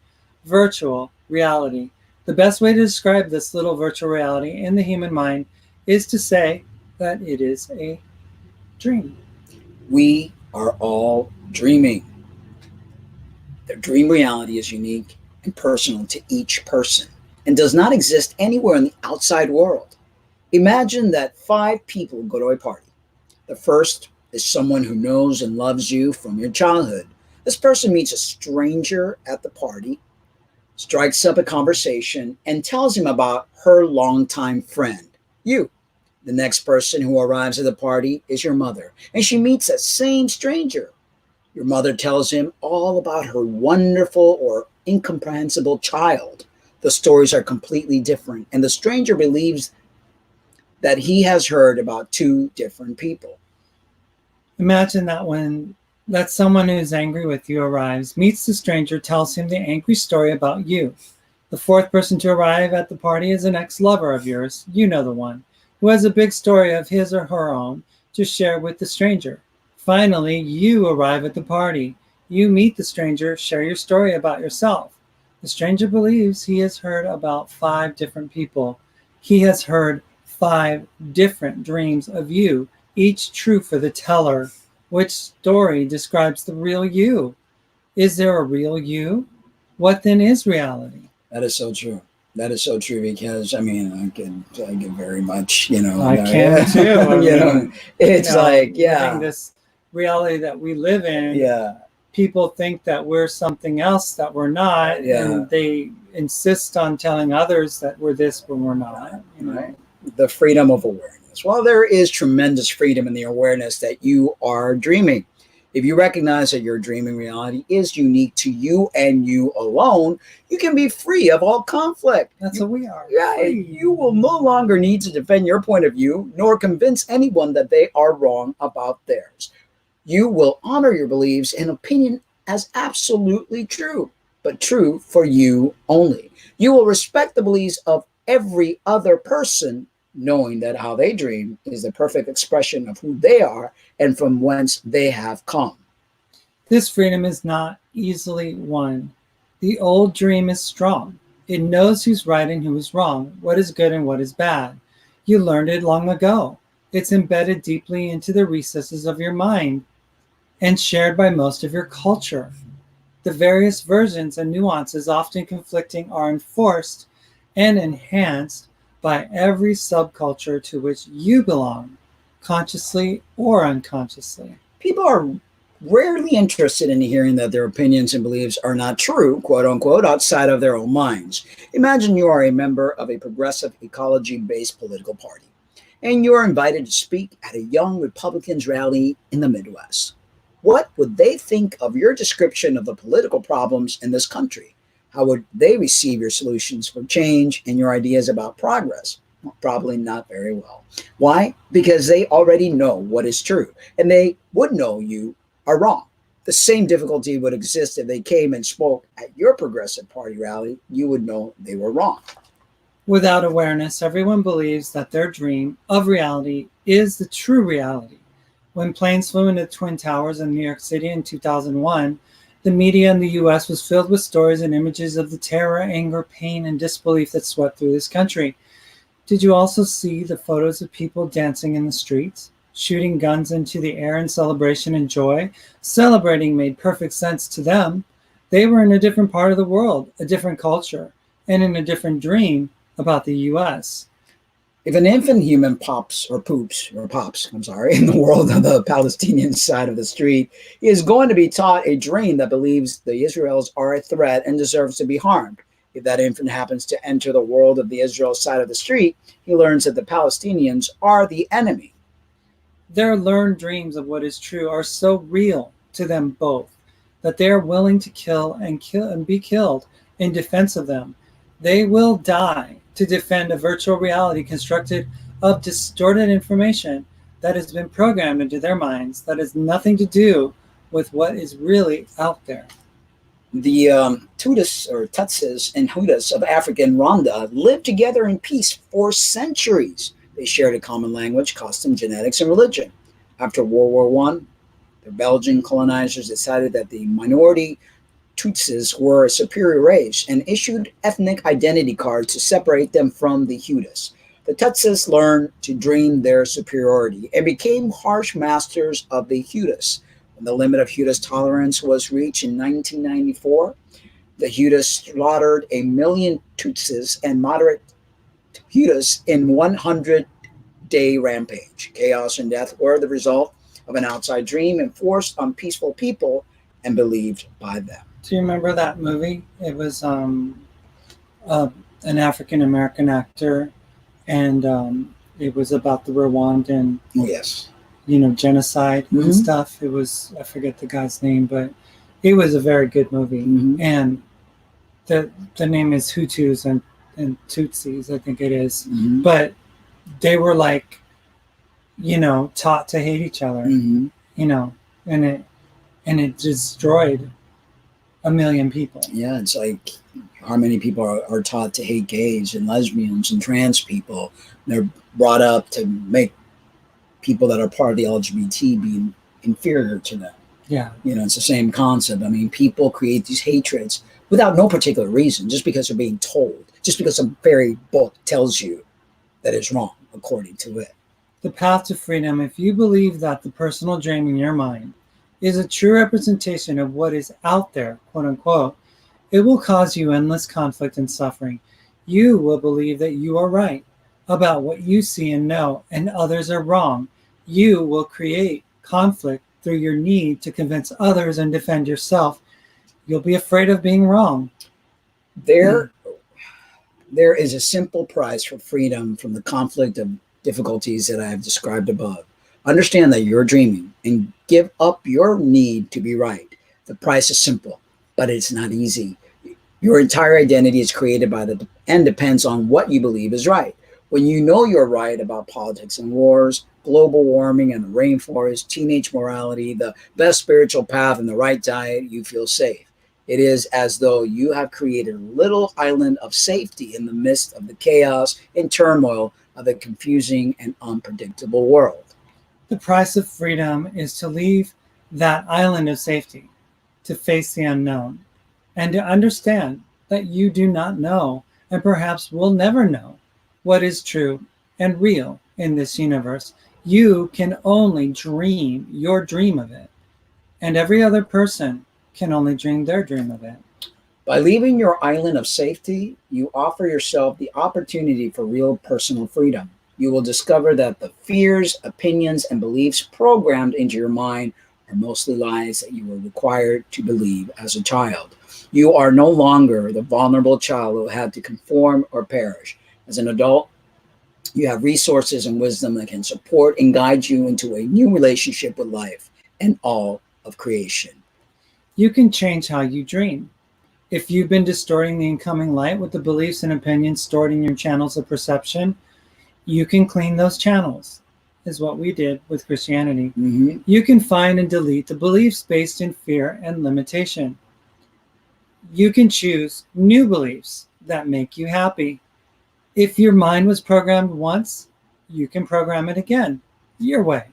S2: virtual reality. The best way to describe this little virtual reality in the human mind is to say that it is a dream.
S3: We are all dreaming. The dream reality is unique and personal to each person and does not exist anywhere in the outside world. Imagine that 5 people go to a party. The first is someone who knows and loves you from your childhood. This person meets a stranger at the party, strikes up a conversation, and tells him about her longtime friend, you. The next person who arrives at the party is your mother, and she meets that same stranger. Your mother tells him all about her wonderful or incomprehensible child. The stories are completely different, and the stranger believes that he has heard about 2 different people.
S2: Imagine that someone who's angry with you arrives, meets the stranger, tells him the angry story about you. The 4th person to arrive at the party is an ex-lover of yours, you know the one, who has a big story of his or her own to share with the stranger. Finally, you arrive at the party. You meet the stranger, share your story about yourself. The stranger believes he has heard about 5 different people. He has heard 5 different dreams of you, each true for the teller. Which story describes the real you? Is there a real you? What then is reality?
S3: That is so true. That is so true because, I mean, I get very much, you know.
S2: I can too.
S3: It's like, yeah.
S2: This reality that we live in.
S3: Yeah.
S2: People think that we're something else that we're not.
S3: Yeah.
S2: And they insist on telling others that we're this when we're not.
S3: Right. The freedom of awareness. Well, there is tremendous freedom in the awareness that you are dreaming. If you recognize that your dreaming reality is unique to you and you alone, you can be free of all conflict.
S2: That's what we are.
S3: Yeah,
S2: Free.
S3: you will no longer need to defend your point of view nor convince anyone that they are wrong about theirs. You will honor your beliefs and opinion as absolutely true, but true for you only. You will respect the beliefs of every other person, knowing that how they dream is the perfect expression of who they are and from whence they have come.
S2: This freedom is not easily won. The old dream is strong. It knows who's right and who is wrong, what is good and what is bad. You learned it long ago. It's embedded deeply into the recesses of your mind and shared by most of your culture. The various versions and nuances, often conflicting, are enforced and enhanced by every subculture to which you belong, consciously or unconsciously.
S3: People are rarely interested in hearing that their opinions and beliefs are not true, quote unquote, outside of their own minds. Imagine you are a member of a progressive ecology based political party, and you are invited to speak at a young Republicans rally in the Midwest. What would they think of your description of the political problems in this country? How would they receive your solutions for change and your ideas about progress? Well, probably not very well. Why? Because they already know what is true, and they would know you are wrong. The same difficulty would exist if they came and spoke at your progressive party rally. You would know they were wrong.
S2: Without awareness, everyone believes that their dream of reality is the true reality. When planes flew into the Twin Towers in New York City in 2001, the media in the US was filled with stories and images of the terror, anger, pain, and disbelief that swept through this country. Did you also see the photos of people dancing in the streets, shooting guns into the air in celebration and joy? Celebrating made perfect sense to them. They were in a different part of the world, a different culture, and in a different dream about the US.
S3: If an infant human pops, in the world of the Palestinian side of the street, he is going to be taught a dream that believes the Israelis are a threat and deserves to be harmed. If that infant happens to enter the world of the Israel side of the street, he learns that the Palestinians are the enemy.
S2: Their learned dreams of what is true are so real to them both that they are willing to kill and be killed in defense of them. They will die to defend a virtual reality constructed of distorted information that has been programmed into their minds that has nothing to do with what is really out there.
S3: The Tutas or Tutsis and Hutus of African Rwanda lived together in peace for centuries. They shared a common language, custom, genetics, and religion. After World War I, the Belgian colonizers decided that the minority Tutsis were a superior race and issued ethnic identity cards to separate them from the Hutus. The Tutsis learned to dream their superiority and became harsh masters of the Hutus. When the limit of Hutus tolerance was reached in 1994, the Hutus slaughtered 1 million Tutsis and moderate Hutus in 100-day rampage. Chaos and death were the result of an outside dream enforced on peaceful people and believed by them.
S2: Do you remember that movie? It was an African American actor, and it was about the Rwandan,
S3: Oh, yes.
S2: genocide and stuff. It was, I forget the guy's name, but it was a very good movie. And the name is Hutus and Tutsis, I think it is. But they were like, taught to hate each other, and it destroyed 1 million people.
S3: Yeah, it's like how many people are taught to hate gays and lesbians and trans people. They're brought up to make people that are part of the LGBT be inferior to them.
S2: Yeah.
S3: It's the same concept. I mean, people create these hatreds without no particular reason, just because they're being told, just because some fairy book tells you that it's wrong, according to it.
S2: The path to freedom, if you believe that the personal dream in your mind is a true representation of what is out there, quote unquote, it will cause you endless conflict and suffering. You will believe that you are right about what you see and know, and others are wrong. You will create conflict through your need to convince others and defend yourself. You'll be afraid of being wrong.
S3: There is a simple price for freedom from the conflict of difficulties that I have described above. Understand that you're dreaming and give up your need to be right. The price is simple, but it's not easy. Your entire identity is created by the and depends on what you believe is right. When you know you're right about politics and wars, global warming and the rainforest, teenage morality, the best spiritual path, and the right diet, you feel safe. It is as though you have created a little island of safety in the midst of the chaos and turmoil of a confusing and unpredictable world.
S2: The price of freedom is to leave that island of safety, to face the unknown, and to understand that you do not know, and perhaps will never know, what is true and real in this universe. You can only dream your dream of it, and every other person can only dream their dream of it.
S3: By leaving your island of safety, you offer yourself the opportunity for real personal freedom. You will discover that the fears, opinions, and beliefs programmed into your mind are mostly lies that you were required to believe as a child. You are no longer the vulnerable child who had to conform or perish. As an adult, you have resources and wisdom that can support and guide you into a new relationship with life and all of creation.
S2: You can change how you dream. If you've been distorting the incoming light with the beliefs and opinions stored in your channels of perception, you can clean those channels, is what we did with Christianity.
S3: Mhm.
S2: You can find and delete the beliefs based in fear and limitation. You can choose new beliefs that make you happy. If your mind was programmed once, you can program it again, your way.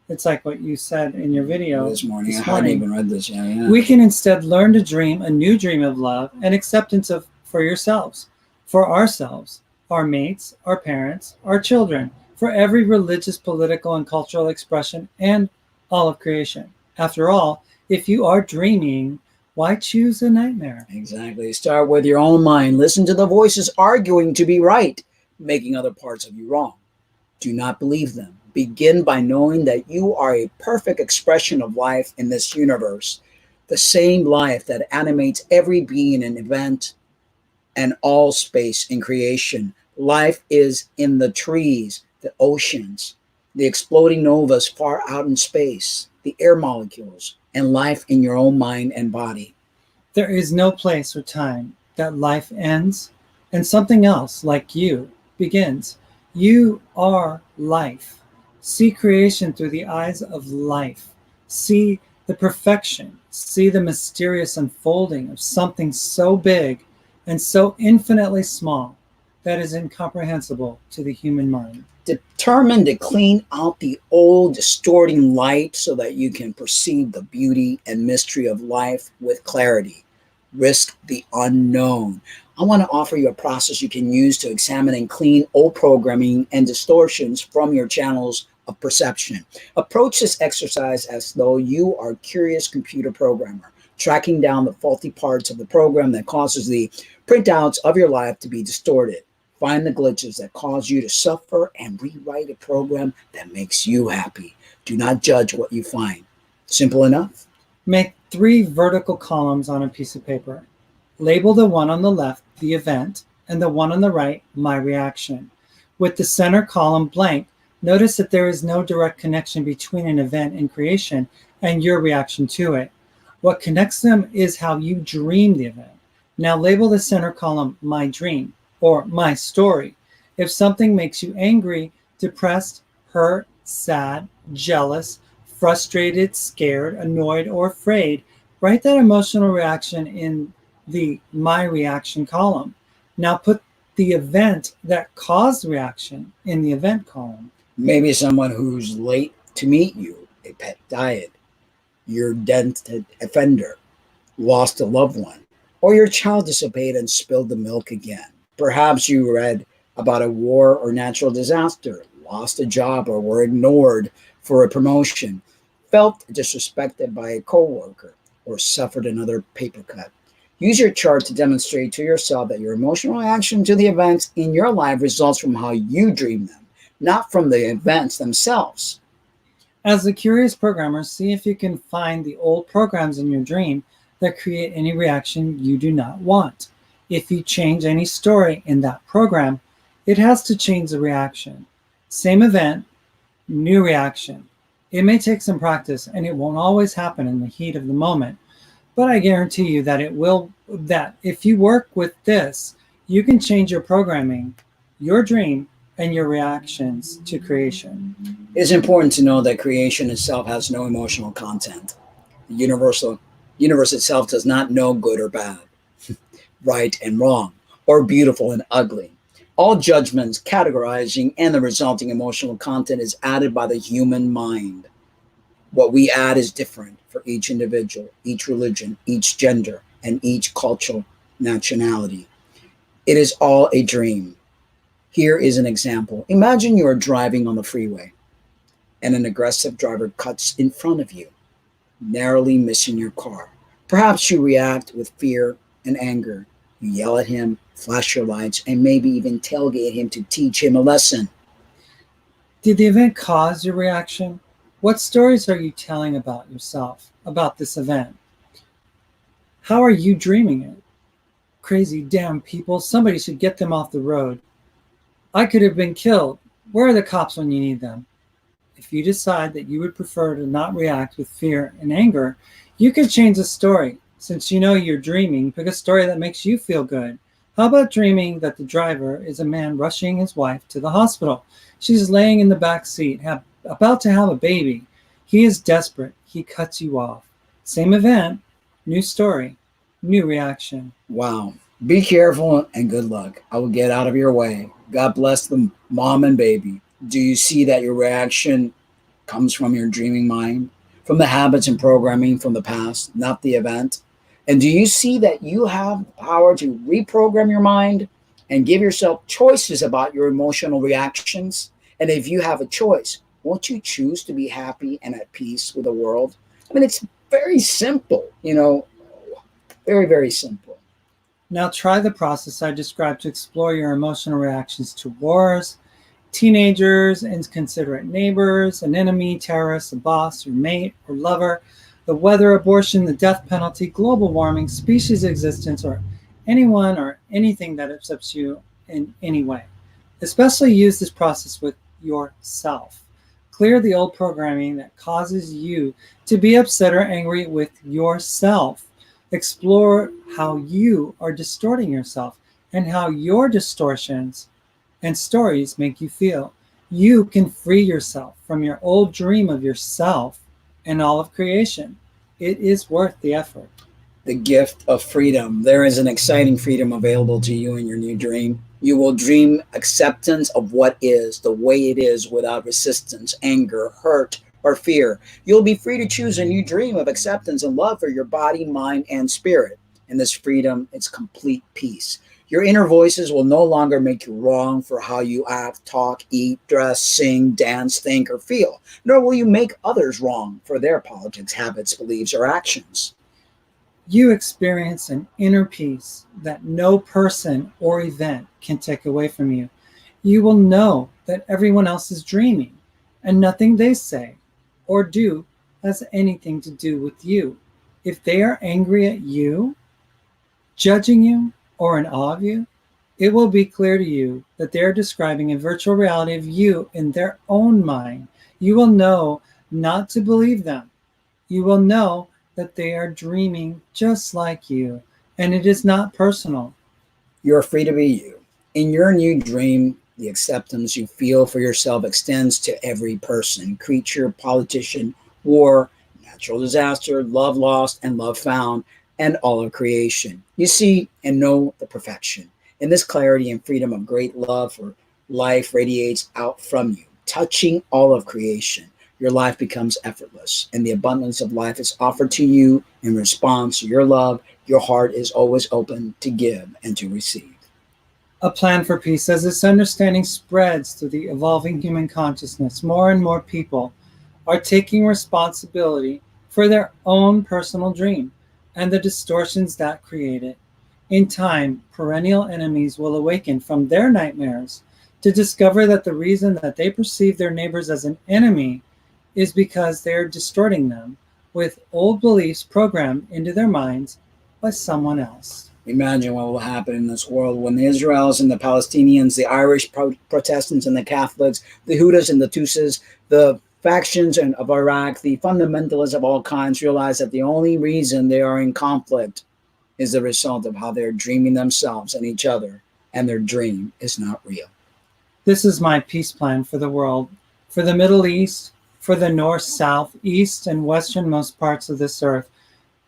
S2: It's like what you said in your video
S3: This morning,
S2: this
S3: I hadn't
S2: morning.
S3: even read this yet. Yeah.
S2: We can instead learn to dream a new dream of love and acceptance of for yourselves, for ourselves, our mates, our parents, our children, for every religious, political, and cultural expression, and all of creation. After all, if you are dreaming, why choose a nightmare?
S3: Exactly. Start with your own mind. Listen to the voices arguing to be right, making other parts of you wrong. Do not believe them. Begin by knowing that you are a perfect expression of life in this universe, the same life that animates every being and event and all space in creation. Life is in the trees, the oceans, the exploding novas far out in space, the air molecules, and life in your own mind and body.
S2: There is no place or time that life ends and something else, like you, begins. You are life. See creation through the eyes of life. See the perfection. See the mysterious unfolding of something so big and so infinitely small that is incomprehensible to the human mind.
S3: Determined to clean out the old distorting light so that you can perceive the beauty and mystery of life with clarity. Risk the unknown. I want to offer you a process you can use to examine and clean old programming and distortions from your channels of perception. Approach this exercise as though you are a curious computer programmer, tracking down the faulty parts of the program that causes the printouts of your life to be distorted. Find the glitches that cause you to suffer and rewrite a program that makes you happy. Do not judge what you find. Simple enough.
S2: Make 3 vertical columns on a piece of paper. Label the one on the left the event and the one on the right my reaction. With the center column blank, notice that there is no direct connection between an event in creation and your reaction to it. What connects them is how you dream the event. Now label the center column my dream or my story. If something makes you angry, depressed, hurt, sad, jealous, frustrated, scared, annoyed, or afraid, write that emotional reaction in the my reaction column. Now put the event that caused the reaction in the event column.
S3: Maybe someone who's late to meet you, a pet died, your dented offender, lost a loved one, or your child disobeyed and spilled the milk again. Perhaps you read about a war or natural disaster, lost a job or were ignored for a promotion, felt disrespected by a coworker, or suffered another paper cut. Use your chart to demonstrate to yourself that your emotional reaction to the events in your life results from how you dream them, not from the events themselves.
S2: As a curious programmer, see if you can find the old programs in your dream that create any reaction you do not want. If you change any story in that program, it has to change the reaction. Same event, new reaction. It may take some practice and it won't always happen in the heat of the moment, but I guarantee you that that if you work with this, you can change your programming, your dream, and your reactions to creation.
S3: It is important to know that creation itself has no emotional content. The universe itself does not know good or bad, right and wrong, or beautiful and ugly. All judgments, categorizing, and the resulting emotional content is added by the human mind. What we add is different for each individual, each religion, each gender, and each cultural nationality. It is all a dream. Here is an example. Imagine you are driving on the freeway and an aggressive driver cuts in front of you, narrowly missing your car. Perhaps you react with fear and anger. You yell at him, flash your lights, and maybe even tailgate him to teach him a lesson.
S2: Did the event cause your reaction? What stories are you telling about yourself, about this event? How are you dreaming it? Crazy damn people, somebody should get them off the road. I could have been killed. Where are the cops when you need them? If you decide that you would prefer to not react with fear and anger, you can change the story. Since you know you're dreaming, pick a story that makes you feel good. How about dreaming that the driver is a man rushing his wife to the hospital? She's laying in the back seat, about to have a baby. He is desperate. He cuts you off. Same event, new story, new reaction.
S3: Wow. Be careful and good luck. I will get out of your way. God bless the mom and baby. Do you see that your reaction comes from your dreaming mind, from the habits and programming from the past, not the event? And do you see that you have the power to reprogram your mind and give yourself choices about your emotional reactions? And if you have a choice, won't you choose to be happy and at peace with the world? I mean, it's very simple, very, very simple.
S2: Now try the process I described to explore your emotional reactions to wars, teenagers, inconsiderate neighbors, an enemy, terrorist, a boss, your mate or lover, the weather, abortion, the death penalty, global warming, species existence, or anyone or anything that upsets you in any way. Especially use this process with yourself. Clear the old programming that causes you to be upset or angry with yourself. Explore how you are distorting yourself and how your distortions and stories make you feel. You can free yourself from your old dream of yourself and all of creation. It is worth the effort.
S3: The gift of freedom. There is an exciting freedom available to you in your new dream. You will dream acceptance of what is, the way it is, without resistance, anger, hurt, or fear. You'll be free to choose a new dream of acceptance and love for your body, mind, and spirit. In this freedom, it's complete peace. Your inner voices will no longer make you wrong for how you act, talk, eat, dress, sing, dance, think, or feel, nor will you make others wrong for their politics, habits, beliefs, or actions.
S2: You experience an inner peace that no person or event can take away from you. You will know that everyone else is dreaming, and nothing they say or do has anything to do with you. If they are angry at you, judging you, or in awe of you, it will be clear to you that they are describing a virtual reality of you in their own mind. You will know not to believe them. You will know that they are dreaming just like you, and it is not personal.
S3: You're free to be you. In your new dream, the acceptance you feel for yourself extends to every person, creature, politician, war, natural disaster, love lost, and love found, and all of creation. You see and know the perfection. In this clarity and freedom of great love for life radiates out from you, touching all of creation. Your life becomes effortless, and the abundance of life is offered to you in response to your love. Your heart is always open to give and to receive.
S2: A plan for peace. As this understanding spreads through the evolving human consciousness, more and more people are taking responsibility for their own personal dream and the distortions that create it. In time, perennial enemies will awaken from their nightmares to discover that the reason that they perceive their neighbors as an enemy is because they are distorting them with old beliefs programmed into their minds by someone else.
S3: Imagine what will happen in this world when the Israelis and the Palestinians, the Irish Protestants and the Catholics, the Hudas and the Tutsis, the factions of Iraq, the fundamentalists of all kinds, realize that the only reason they are in conflict is the result of how they're dreaming themselves and each other, and their dream is not real.
S2: This is my peace plan for the world, for the Middle East, for the north, south, east, and westernmost parts of this earth.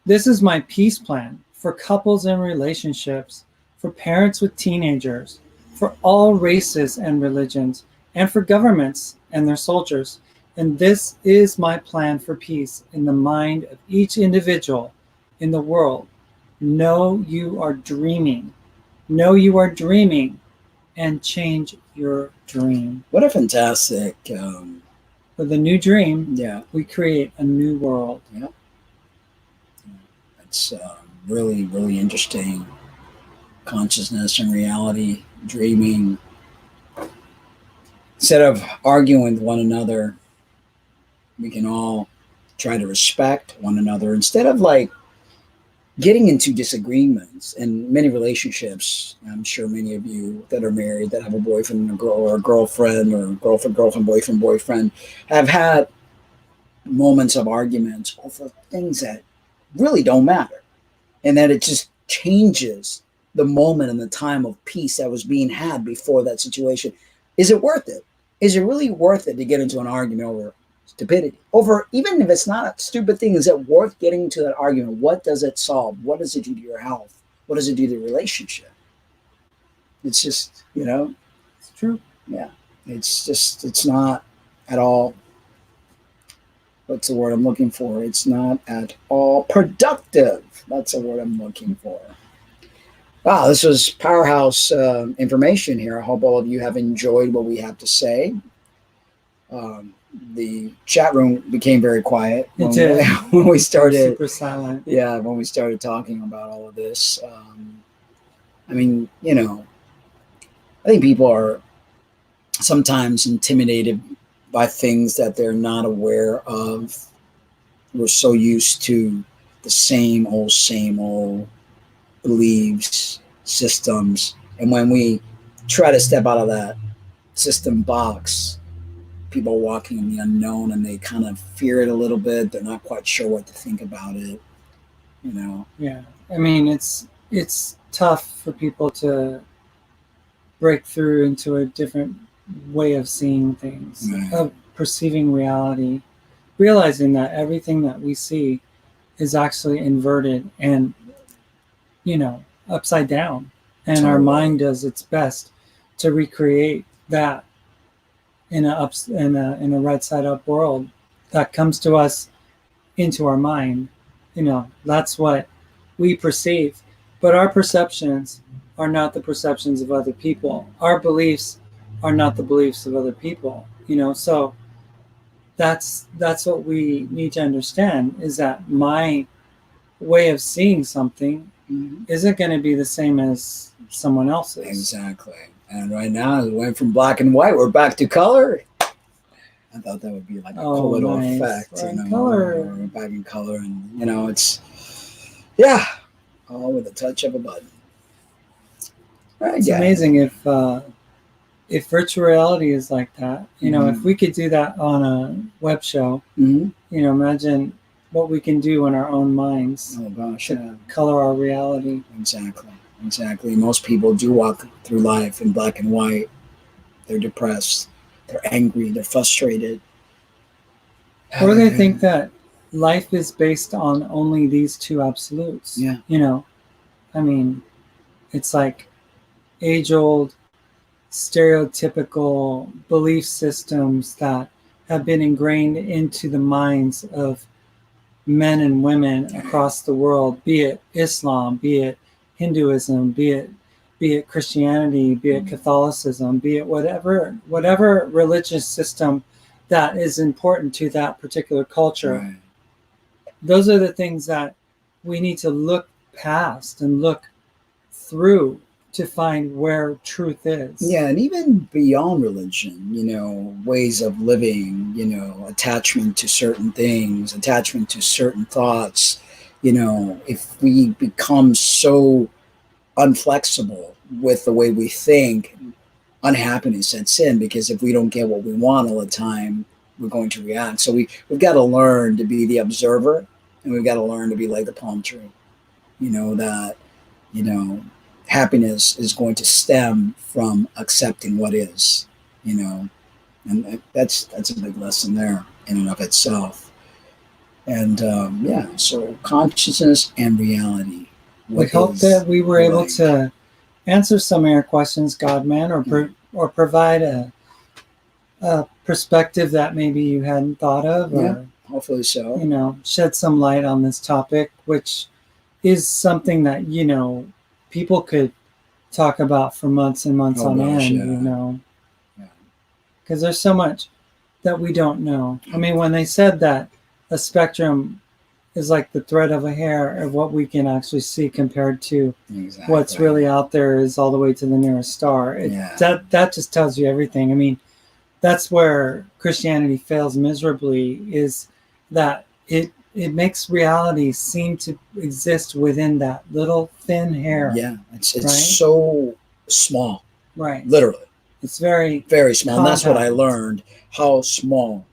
S2: This is my peace plan for couples and relationships, for parents with teenagers, for all races and religions, and for governments and their soldiers. And this is my plan for peace in the mind of each individual in the world. Know you are dreaming. Know you are dreaming, and change your dream.
S3: What a fantastic,
S2: With a new dream,
S3: yeah,
S2: we create a new world.
S3: yeah. It's really, really interesting. Consciousness and reality, dreaming. Instead of arguing with one another, we can all try to respect one another instead of like getting into disagreements. In many relationships, I'm sure many of you that are married, that have a boyfriend and a girl, or a girlfriend, or girlfriend, boyfriend, have had moments of arguments over things that really don't matter, and that it just changes the moment and the time of peace that was being had before that situation. Is it worth it? Is it really worth it to get into an argument over stupidity? Over, even if it's not a stupid thing, is it worth getting into that argument? What does it solve? What does it do to your health? What does it do to the relationship? It's just,
S2: It's true.
S3: yeah, it's not at all, what's the word I'm looking for? It's not at all productive. That's the word I'm looking for. Wow, this was powerhouse information here. I hope all of you have enjoyed what we have to say. The chat room became very quiet when we started.
S2: Super silent.
S3: Yeah, when we started talking about all of this. I mean, I think people are sometimes intimidated by things that they're not aware of. We're so used to the same old beliefs, systems. And when we try to step out of that system box, people are walking in the unknown and they kind of fear it a little bit. They're not quite sure what to think about it,
S2: Yeah. I mean, it's tough for people to break through into a different way of seeing things,
S3: Right.
S2: of perceiving reality, realizing that everything that we see is actually inverted and, upside down. And our
S3: Totally.
S2: mind does its best to recreate that in a right side up world that comes to us into our mind. That's what we perceive. But our perceptions are not the perceptions of other people. Our beliefs are not the beliefs of other people. So that's what we need to understand, is that my way of seeing something isn't going to be the same as someone else's.
S3: Exactly. And right now, it went from black and white. We're back to color. I thought that would be like a cool little
S2: nice.
S3: effect.
S2: Color.
S3: We're back in color, and it's all with a touch of a button. Right,
S2: It's amazing if virtual reality is like that. If we could do that on a web show, imagine what we can do in our own minds
S3: Oh gosh,
S2: to
S3: yeah.
S2: color our reality.
S3: Exactly. Most people do walk through life in black and white. They're depressed. They're angry. They're frustrated.
S2: Or they think that life is based on only these two absolutes.
S3: Yeah.
S2: I mean, it's like age-old stereotypical belief systems that have been ingrained into the minds of men and women across the world, be it Islam, be it Hinduism, be it Christianity, be it Catholicism, be it whatever religious system that is important to that particular culture.
S3: Right.
S2: Those are the things that we need to look past and look through to find where truth is.
S3: Yeah, and even beyond religion, ways of living, attachment to certain things, attachment to certain thoughts. If we become so unflexible with the way we think, unhappiness sets in, because if we don't get what we want all the time, we're going to react. So we've got to learn to be the observer, and we've got to learn to be like the palm tree. That happiness is going to stem from accepting what is. And that's a big lesson there in and of itself. And so consciousness and reality.
S2: We hope that we were able to answer some of your questions, Godman, or provide a perspective that maybe you hadn't thought of, or
S3: hopefully so.
S2: Shed some light on this topic, which is something that people could talk about for months and months on end. Because there's so much that we don't know. I mean, when they said that a spectrum is like the thread of a hair of what we can actually see compared to what's really out there is all the way to the nearest star. That just tells you everything. I mean, that's where Christianity fails miserably, is that it makes reality seem to exist within that little thin hair.
S3: Yeah, it's so small.
S2: Right.
S3: Literally.
S2: It's very,
S3: very small. And that's what I learned, how small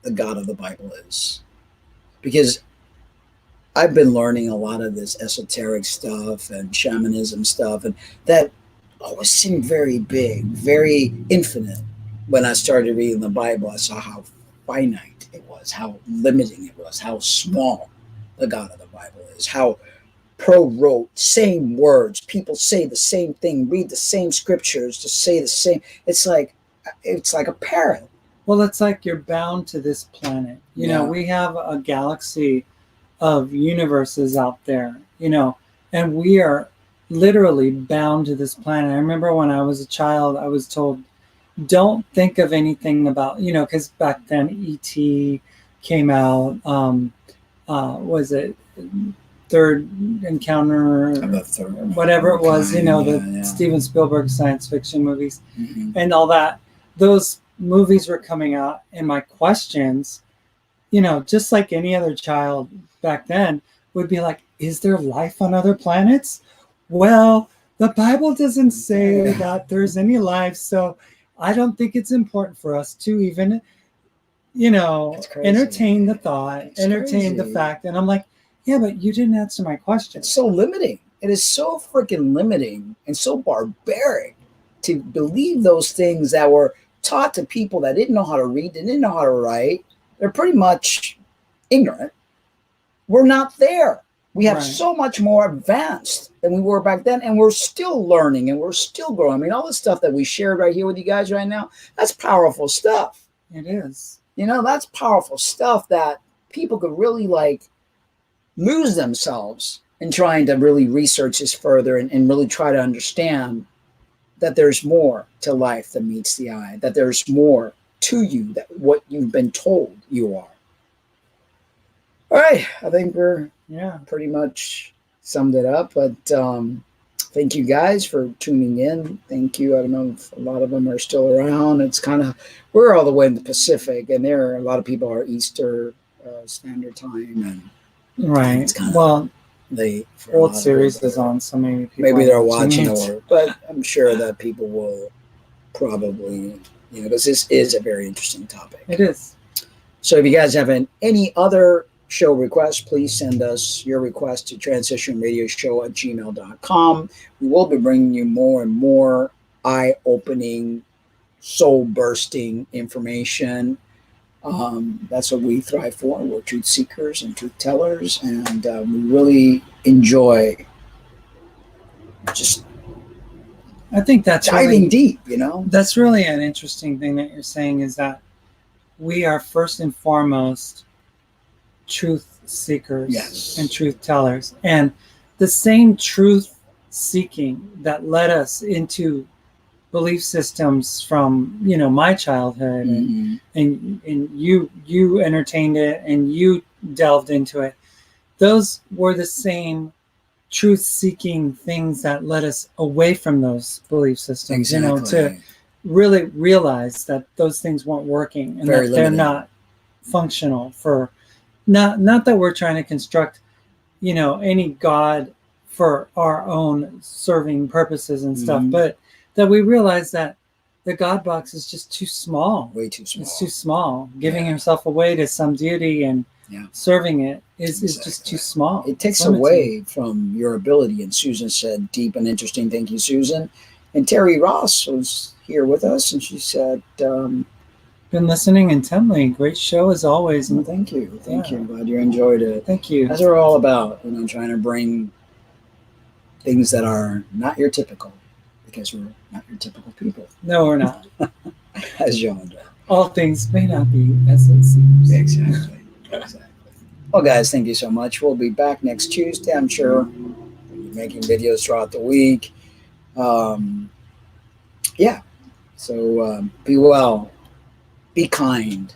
S3: the God of the Bible is. Because I've been learning a lot of this esoteric stuff and shamanism stuff, and that always seemed very big, very infinite. When I started reading the Bible, I saw how finite it was, how limiting it was, how small the God of the Bible is, how pro-wrote, same words, people say the same thing, read the same scriptures to say the same. It's like a parrot.
S2: Well, it's like you're bound to this planet. We have a galaxy of universes out there, and we are literally bound to this planet. I remember when I was a child, I was told, don't think of anything about, because back then E.T. came out. Was it Third Encounter, whatever it was, the Steven Spielberg science fiction movies, and all that. Those movies were coming out, and my questions, just like any other child back then, would be like, is there life on other planets? Well, the Bible doesn't say that there's any life, so I don't think it's important for us to even, entertain the thought, entertain the fact. And I'm like, yeah, but you didn't answer my question.
S3: It's so limiting. It is so freaking limiting and so barbaric to believe those things that were taught to people that didn't know how to read, they didn't know how to write. They're pretty much ignorant. We're not there. We have so much more advanced than we were back then, and we're still learning and we're still growing. I mean, all the stuff that we shared right here with you guys right now, that's powerful stuff.
S2: It is.
S3: That's powerful stuff that people could really lose themselves in trying to really research this further and really try to understand that there's more to life than meets the eye, that there's more to you than what you've been told you are. All right, I think we're pretty much summed it up, but thank you guys for tuning in. Thank you. I don't know if a lot of them are still around. It's we're all the way in the Pacific, and there are a lot of people are Easter Standard Time, and
S2: it's late. World Series is on, so maybe
S3: they're watching but I'm sure that people will probably, because this is a very interesting topic.
S2: It is.
S3: So if you guys have any other show requests, please send us your request to transitionradioshow@gmail.com. We will be bringing you more and more eye-opening, soul-bursting information. That's what we thrive for. We're truth seekers and truth tellers, and we really enjoy just
S2: I think that's
S3: diving deep,
S2: That's really an interesting thing that you're saying, is that we are first and foremost truth seekers and truth tellers. And the same truth seeking that led us into belief systems from my childhood, and you entertained it and you delved into it. Those were the same truth seeking things that led us away from those belief systems, to really realize that those things weren't working and that they're not functional for not that we're trying to construct any God for our own serving purposes and stuff, but that we realize that the God box is just too small.
S3: Way too small.
S2: It's too small. Giving
S3: Yeah.
S2: yourself away to some deity and
S3: Yeah.
S2: serving it is just
S3: Exactly.
S2: too small.
S3: It takes
S2: It's limiting.
S3: away from your ability. And Susan said, deep and interesting. Thank you, Susan. And Terry Ross was here with us, and she said,
S2: Been listening intently. Great show as always.
S3: well,
S2: And
S3: thank you. Thank
S2: Yeah.
S3: you. Glad you enjoyed it.
S2: thank you.
S3: That's what we're all about, trying to bring things that are not your typical, because we're not your typical people,
S2: No, we're not.
S3: as John does.
S2: All things may not be as it seems.
S3: Exactly. Exactly. Well, guys, thank you so much. We'll be back next Tuesday, I'm sure. We'll be making videos throughout the week. Yeah. So be well, be kind,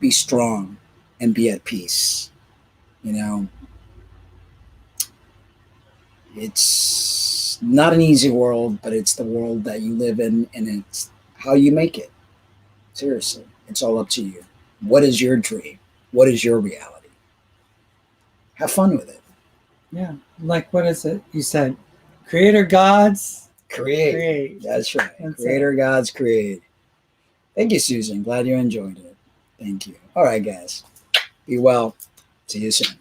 S3: be strong, and be at peace. It's not an easy world, but it's the world that you live in, and it's how you make it. Seriously, it's all up to you. What is your dream? What is your reality? Have fun with it.
S2: Yeah. Like, what is it? You said, Creator Gods
S3: Create. That's right.
S2: That's
S3: Creator God's create. Thank you, Susan. Glad you enjoyed it. Thank you. All right, guys. Be well. See you soon.